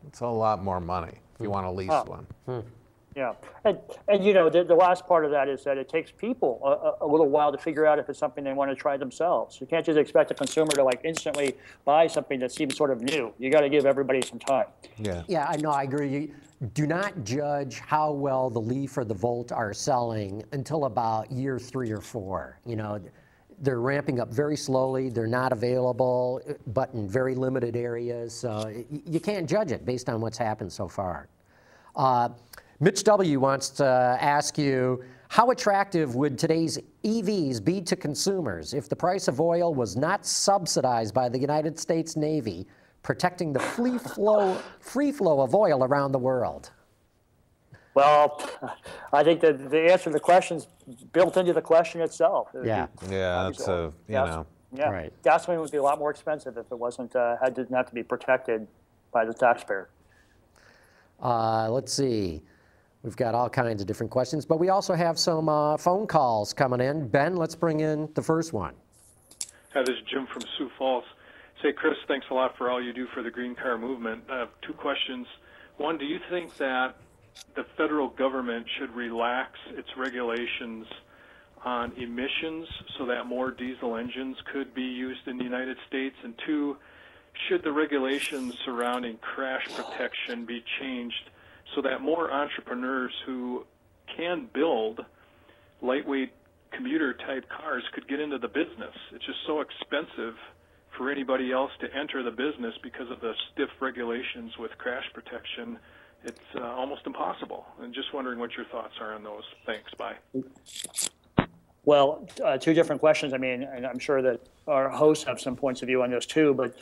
it's a lot more money if you want to lease one. Yeah, and you know, the last part of that is that it takes people a little while to figure out if it's something they want to try themselves. You can't just expect a consumer to like instantly buy something that seems sort of new. You got to give everybody some time. Yeah. Yeah, I know, I agree. Do not judge how well the Leaf or the Volt are selling until about year 3 or 4. You know, they're ramping up very slowly. They're not available, but in very limited areas. So you can't judge it based on what's happened so far. Mitch W. wants to ask you, how attractive would today's EVs be to consumers if the price of oil was not subsidized by the United States Navy, protecting the free flow of oil around the world? Well, I think that the answer to the question is built into the question itself. Yeah. Yeah, that's you know. Yeah, right. Gasoline would be a lot more expensive if it wasn't didn't have to be protected by the taxpayer. Let's see. We've got all kinds of different questions, but we also have some phone calls coming in. Ben, let's bring in the first one. Hi, this is Jim from Sioux Falls. Say, Chris, thanks a lot for all you do for the green car movement. I have 2 questions. One, do you think that the federal government should relax its regulations on emissions so that more diesel engines could be used in the United States? And 2, should the regulations surrounding crash protection be changed so that more entrepreneurs who can build lightweight commuter-type cars could get into the business? It's just so expensive for anybody else to enter the business because of the stiff regulations with crash protection. It's almost impossible. And just wondering what your thoughts are on those. Thanks. Bye. Well, two different questions. I mean, and I'm sure that our hosts have some points of view on this too, but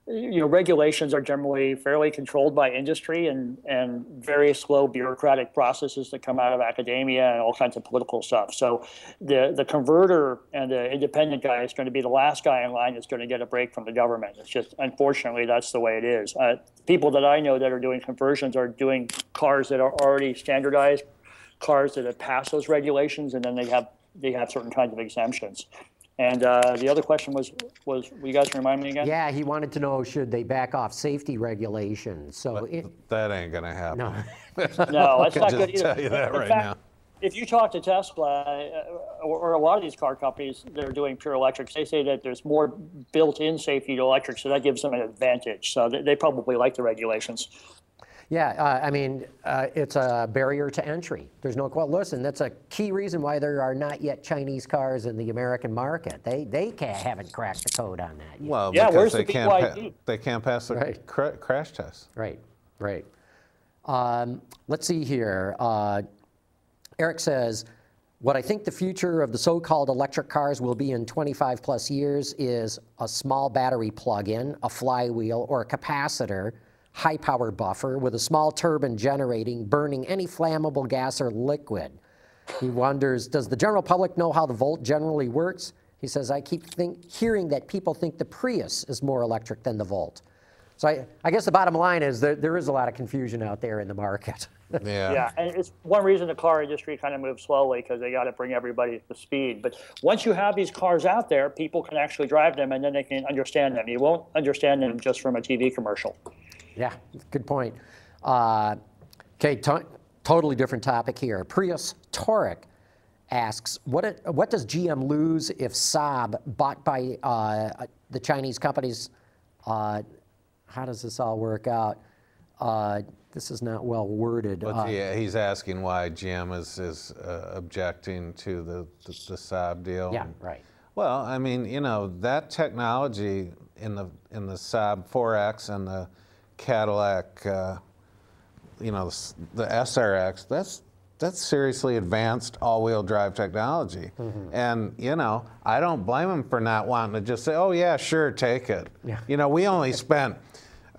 you know, regulations are generally fairly controlled by industry and very slow bureaucratic processes that come out of academia and all kinds of political stuff. So the converter and the independent guy is going to be the last guy in line that's going to get a break from the government. It's just, unfortunately, that's the way it is. People that I know that are doing conversions are doing cars that are already standardized, cars that have passed those regulations, and then they have certain kinds of exemptions. And the other question was, will you guys remind me again? Yeah, he wanted to know, should they back off safety regulations? So that ain't going to happen. No, no, that's not good either. Tell you that right fact, now. If you talk to Tesla or a lot of these car companies that are doing pure electrics, they say that there's more built-in safety to electric, so that gives them an advantage. So they probably like the regulations. Yeah, I mean, it's a barrier to entry. There's no question. Listen, that's a key reason why there are not yet Chinese cars in the American market. They haven't cracked the code on that yet. Well, yeah, because where's they can't pass the crash test. Right, right. Let's see here. Eric says, what I think the future of the so-called electric cars will be in 25 plus years is a small battery plug-in, a flywheel, or a capacitor, high power buffer with a small turbine generating, burning any flammable gas or liquid. He wonders, does the general public know how the Volt generally works? He says, I keep hearing that people think the Prius is more electric than the Volt. So I guess the bottom line is there is a lot of confusion out there in the market. Yeah. Yeah, and it's one reason the car industry kind of moves slowly, because they got to bring everybody to speed. But once you have these cars out there, people can actually drive them, and then they can understand them. You won't understand them just from a TV commercial. Yeah, good point. Okay, totally different topic here. Prius Toric asks, what does GM lose if Saab, bought by the Chinese companies, how does this all work out? This is not well worded. But yeah, he's asking why GM is objecting to the Saab deal. Yeah, right. Well, I mean, you know, that technology in the Saab 4X and the Cadillac, you know, the SRX, that's seriously advanced all-wheel drive technology. Mm-hmm. And, you know, I don't blame them for not wanting to just say, oh, yeah, sure, take it. Yeah. You know, we only spent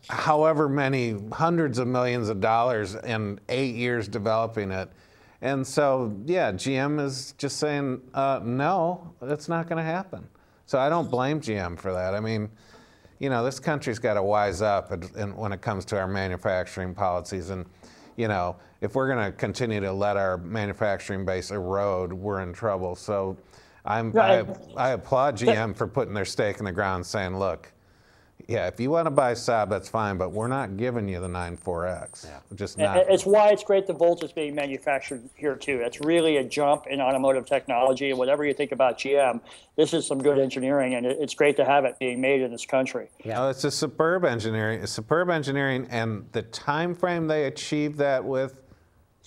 however many hundreds of millions of dollars in 8 years developing it. And so, yeah, GM is just saying, no, that's not going to happen. So I don't blame GM for that. I mean, you know, this country's got to wise up when it comes to our manufacturing policies. And, you know, if we're going to continue to let our manufacturing base erode, we're in trouble. So I applaud GM for putting their stake in the ground, saying, look, yeah, if you want to buy Saab, that's fine, but we're not giving you the 94X. Yeah. Just not. It's why it's great the Volt is being manufactured here, too. It's really a jump in automotive technology. And whatever you think about GM, this is some good engineering, and it's great to have it being made in this country. Yeah. Oh, it's a superb engineering. It's superb engineering, and the time frame they achieved that with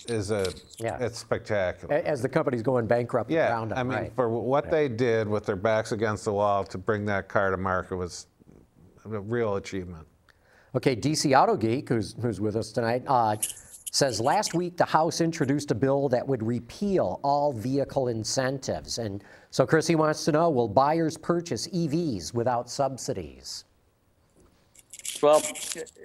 is it's spectacular. As the company's going bankrupt around them. I mean, for what they did with their backs against the wall to bring that car to market was a real achievement. Okay, DC Auto Geek, who's with us tonight, says last week the House introduced a bill that would repeal all vehicle incentives. And so Chris, he wants to know, will buyers purchase EVs without subsidies? Well,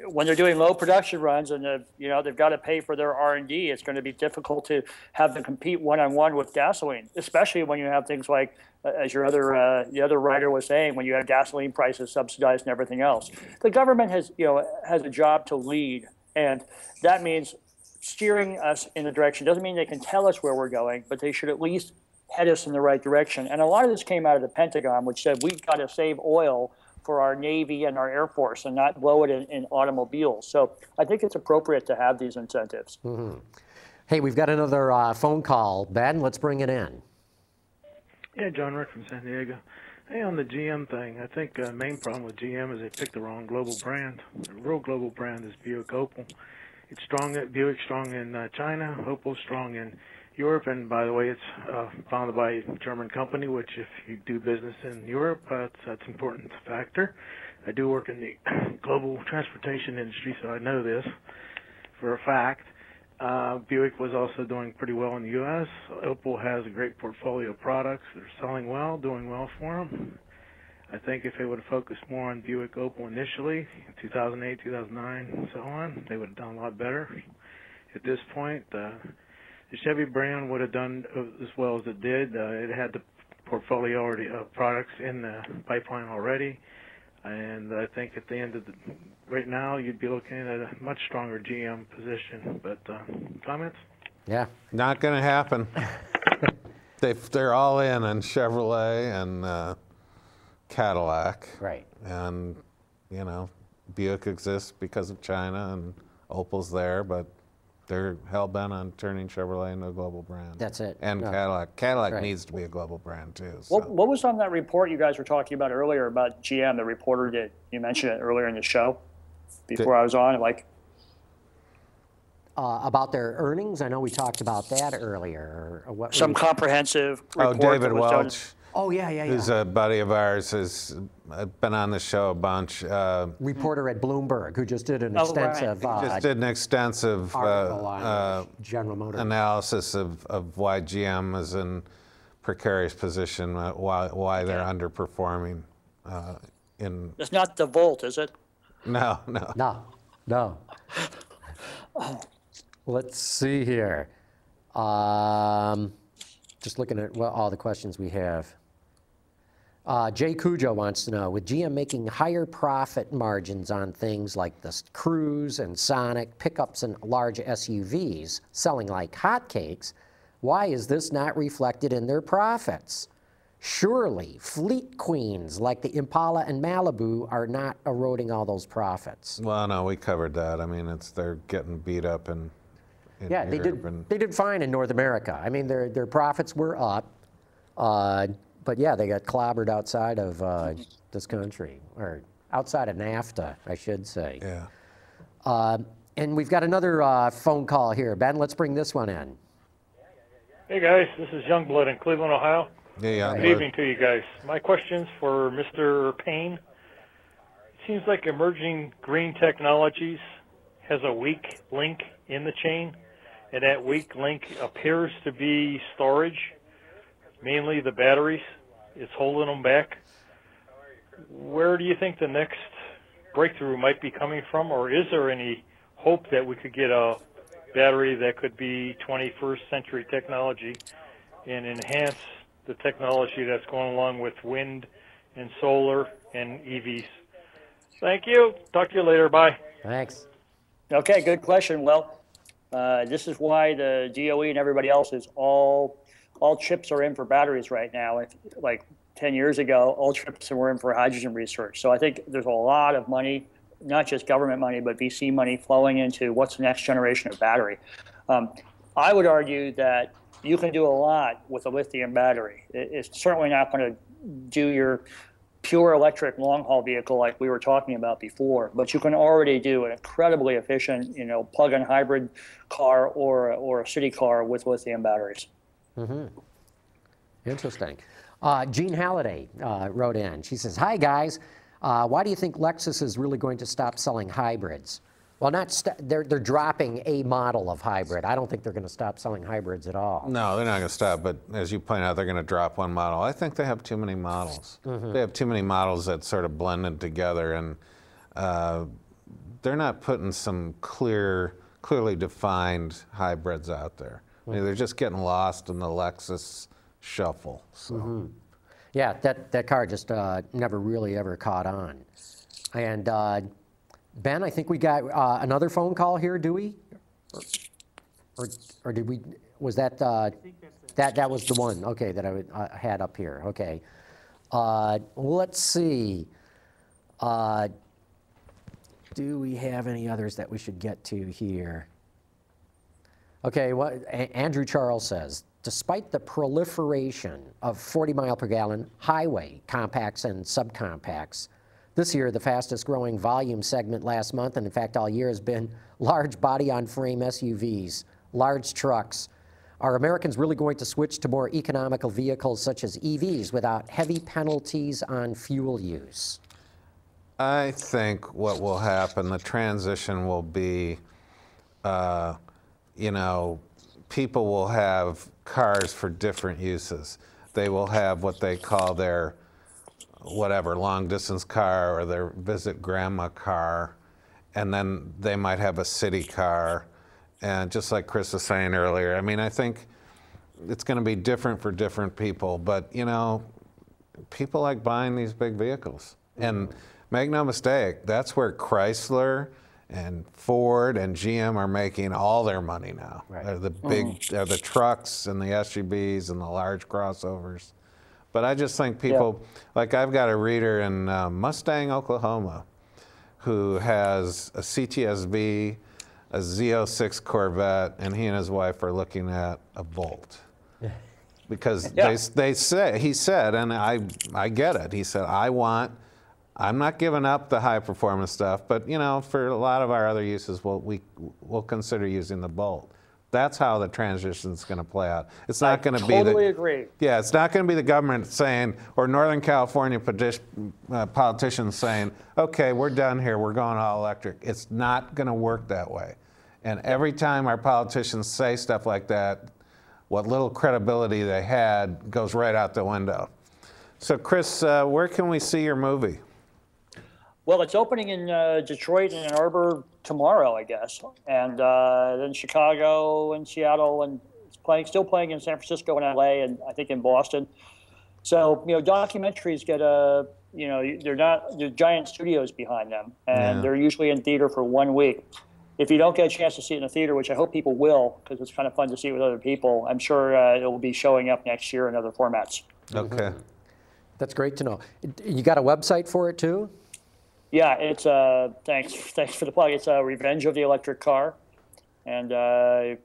when they're doing low production runs and they've got to pay for their R&D, it's going to be difficult to have them compete one-on-one with gasoline, especially when you have things like, as the other writer was saying, when you have gasoline prices subsidized and everything else. The government has a job to lead, and that means steering us in the direction. Doesn't mean they can tell us where we're going, but they should at least head us in the right direction. And a lot of this came out of the Pentagon, which said we've got to save oil for our Navy and our Air Force and not blow it in automobiles. So I think it's appropriate to have these incentives. Mm-hmm. Hey, we've got another phone call. Ben, let's bring it in. Yeah, John Rick from San Diego. Hey, on the GM thing, I think the main problem with GM is they picked the wrong global brand. The real global brand is Buick Opel. It's strong. Buick's strong in China. Opel's strong in Europe, and by the way, it's founded by a German company, which if you do business in Europe, that's an important factor. I do work in the global transportation industry, so I know this for a fact. Buick was also doing pretty well in the U.S. Opel has a great portfolio of products. They're selling well, doing well for them. I think if they would have focused more on Buick Opel initially, 2008, 2009, and so on, they would have done a lot better. At this point, the Chevy brand would have done as well as it did. It had the portfolio already of products in the pipeline already. And I think at the end of right now, you'd be looking at a much stronger GM position. But comments? Yeah. Not going to happen. They're all in on Chevrolet and Cadillac. Right. And, you know, Buick exists because of China and Opel's there, but they're hell-bent on turning Chevrolet into a global brand. That's it. And No. Cadillac. Cadillac Right. needs to be a global brand, too. So. What was on that report you guys were talking about earlier about GM? The reporter did. You mentioned it earlier in the show before I was on. Like about their earnings? I know we talked about that earlier. Or what some comprehensive report. Oh, David that was Welch. done. Oh, yeah. Who's a buddy of ours, has been on the show a bunch. Reporter at Bloomberg, who just did an extensive just did an extensive article on General Motors analysis of why GM is in precarious position, why they're underperforming. It's not the Volt, is it? No. Let's see here. Just looking at all the questions we have. Jay Cujo wants to know, with GM making higher profit margins on things like the Cruze and Sonic, pickups and large SUVs selling like hotcakes, why is this not reflected in their profits? Surely fleet queens like the Impala and Malibu are not eroding all those profits. Well, no, we covered that. I mean, they're getting beat up in yeah, they did fine in North America. I mean, their profits were up. But yeah, they got clobbered outside of this country, or outside of NAFTA, I should say. Yeah. And we've got another phone call here. Ben, let's bring this one in. Hey guys, this is Youngblood in Cleveland, Ohio. Hey, Youngblood. Good evening to you guys. My question's for Mr. Payne. It seems like emerging green technologies has a weak link in the chain, and that weak link appears to be storage, mainly the batteries. It's holding them back. Where do you think the next breakthrough might be coming from, or is there any hope that we could get a battery that could be 21st century technology and enhance the technology that's going along with wind and solar and EVs? Thank you. Talk to you later. Bye. Thanks. Okay, good question. Well, this is why the DOE and everybody else is all chips are in for batteries right now. Like 10 years ago, all chips were in for hydrogen research. So I think there's a lot of money, not just government money, but VC money flowing into what's the next generation of battery. I would argue that you can do a lot with a lithium battery. It's certainly not going to do your pure electric long-haul vehicle like we were talking about before, but you can already do an incredibly efficient, plug-in hybrid car or a city car with lithium batteries. Mm-hmm. Interesting. Jean Halliday wrote in. She says, "Hi guys, why do you think Lexus is really going to stop selling hybrids?" Well, they're dropping a model of hybrid. I don't think they're going to stop selling hybrids at all. No, they're not going to stop. But as you point out, they're going to drop one model. I think they have too many models. Mm-hmm. They have too many models that sort of blended together, and they're not putting some clearly defined hybrids out there. I mean, they're just getting lost in the Lexus shuffle. So. Mm-hmm. Yeah, that car just never really ever caught on. And Ben, I think we got another phone call here, do we? Or did we? Was that that was the one? Okay, that I had up here. Okay. Let's see. Do we have any others that we should get to here? Okay, Andrew Charles says, despite the proliferation of 40-mile-per-gallon highway compacts and subcompacts, this year the fastest growing volume segment last month, and in fact all year, has been large body-on-frame SUVs, large trucks. Are Americans really going to switch to more economical vehicles such as EVs without heavy penalties on fuel use? I think what will happen, the transition will be, you know, people will have cars for different uses. They will have what they call their, whatever, long distance car or their visit grandma car, and then they might have a city car. And just like Chris was saying earlier, I mean, I think it's going to be different for different people, but you know, people like buying these big vehicles. And make no mistake, that's where Chrysler and Ford and GM are making all their money now. Right. They're the big, they're the trucks and the SUVs and the large crossovers. But I just think people, like I've got a reader in Mustang, Oklahoma, who has a CTSV, a Z06 Corvette, and he and his wife are looking at a Volt. Because they say, he said, and I get it, he said, I'm not giving up the high performance stuff, but you know, for a lot of our other uses, we'll consider using the Bolt. That's how the transition is going to play out. It's not going to be totally agree. Yeah, it's not going to be the government saying, or Northern California politicians saying, okay, we're done here, we're going all electric. It's not going to work that way. And every time our politicians say stuff like that, what little credibility they had goes right out the window. So Chris, where can we see your movie? Well, it's opening in Detroit and Ann Arbor tomorrow, I guess, and then Chicago and Seattle, and it's still playing in San Francisco and LA, and I think in Boston. So, you know, documentaries get you know, they're giant studios behind them, and they're usually in theater for 1 week. If you don't get a chance to see it in the theater, which I hope people will, because it's kind of fun to see it with other people, I'm sure it will be showing up next year in other formats. Okay. That's great to know. You got a website for it too? Yeah, it's thanks for the plug. It's Revenge of the Electric Car, and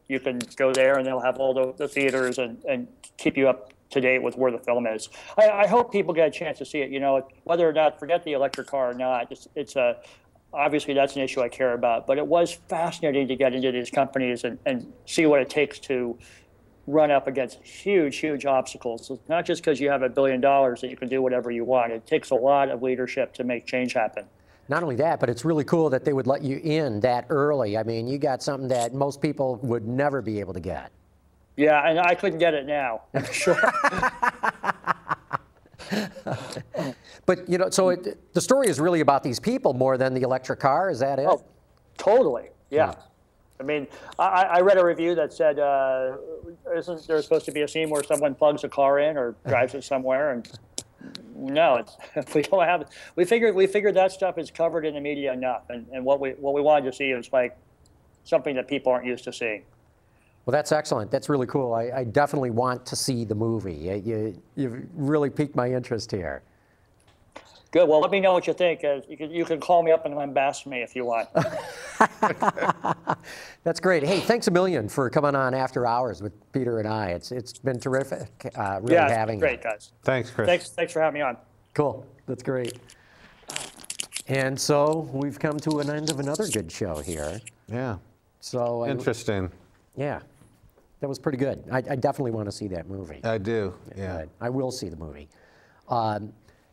you can go there, and they'll have all the theaters and keep you up to date with where the film is. I hope people get a chance to see it. You know, whether or not forget the electric car or not, it's obviously that's an issue I care about. But it was fascinating to get into these companies and see what it takes to run up against huge obstacles. It's not just because you have $1 billion that you can do whatever you want. It takes a lot of leadership to make change happen. Not only that, but it's really cool that they would let you in that early. I mean, you got something that most people would never be able to get. Yeah, and I couldn't get it now, I'm sure. But, you know, so the story is really about these people more than the electric car, is that it? Oh, totally, yeah. I mean, I read a review that said, isn't there supposed to be a scene where someone plugs a car in or drives it somewhere? And no, we don't have it. We figured that stuff is covered in the media enough, and what we wanted to see is like something that people aren't used to seeing. Well, that's excellent. That's really cool. I definitely want to see the movie. You've really piqued my interest here. Good. Well, let me know what you think. You can call me up and lambast me if you want. That's great. Hey, thanks a million for coming on After Hours with Peter and I. It's been terrific. Really having you. Great, guys. Thanks, Chris. Thanks for having me on. Cool. That's great. And so we've come to an end of another good show here. Yeah. So interesting. Yeah. That was pretty good. I definitely want to see that movie. I do. Yeah. I will see the movie.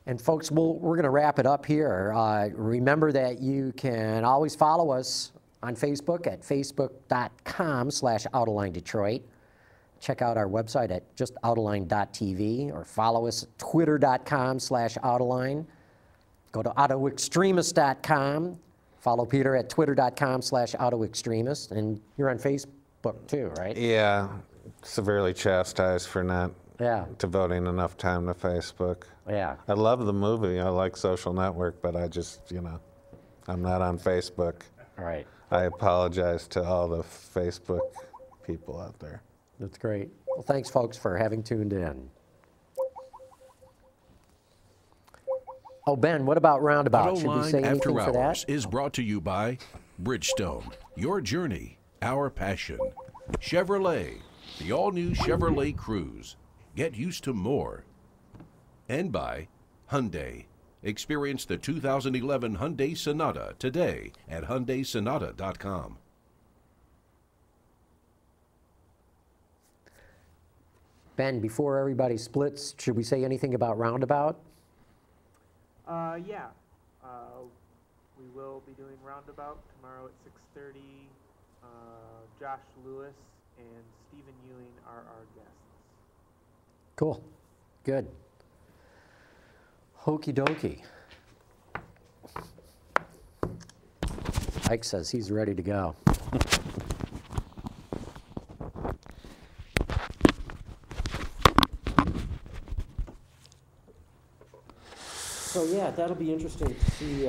And folks, we're going to wrap it up here. Remember that you can always follow us on Facebook at facebook.com/Autoline Detroit. Check out our website at just autoline.tv, or follow us at twitter.com/Autoline. Go to autoextremist.com. Follow Peter at twitter.com/autoextremist. And you're on Facebook too, right? Yeah. Severely chastised for not devoting enough time to Facebook. Yeah. I love the movie. I like Social Network, but I just, you know, I'm not on Facebook. All right. I apologize to all the Facebook people out there. That's great. Well, thanks, folks, for having tuned in. Oh, Ben, what about Roundabout? Should we say anything for that? After Hours is brought to you by Bridgestone, your journey, our passion. Chevrolet, the all-new Chevrolet Cruze. Get used to more. And by Hyundai. Experience the 2011 Hyundai Sonata today at HyundaiSonata.com. Ben, before everybody splits, should we say anything about Roundabout? Yeah. We will be doing Roundabout tomorrow at 6:30. Josh Lewis and Stephen Ewing are our guests. Cool. Good. Okie dokie. Ike says he's ready to go. So yeah, that'll be interesting to see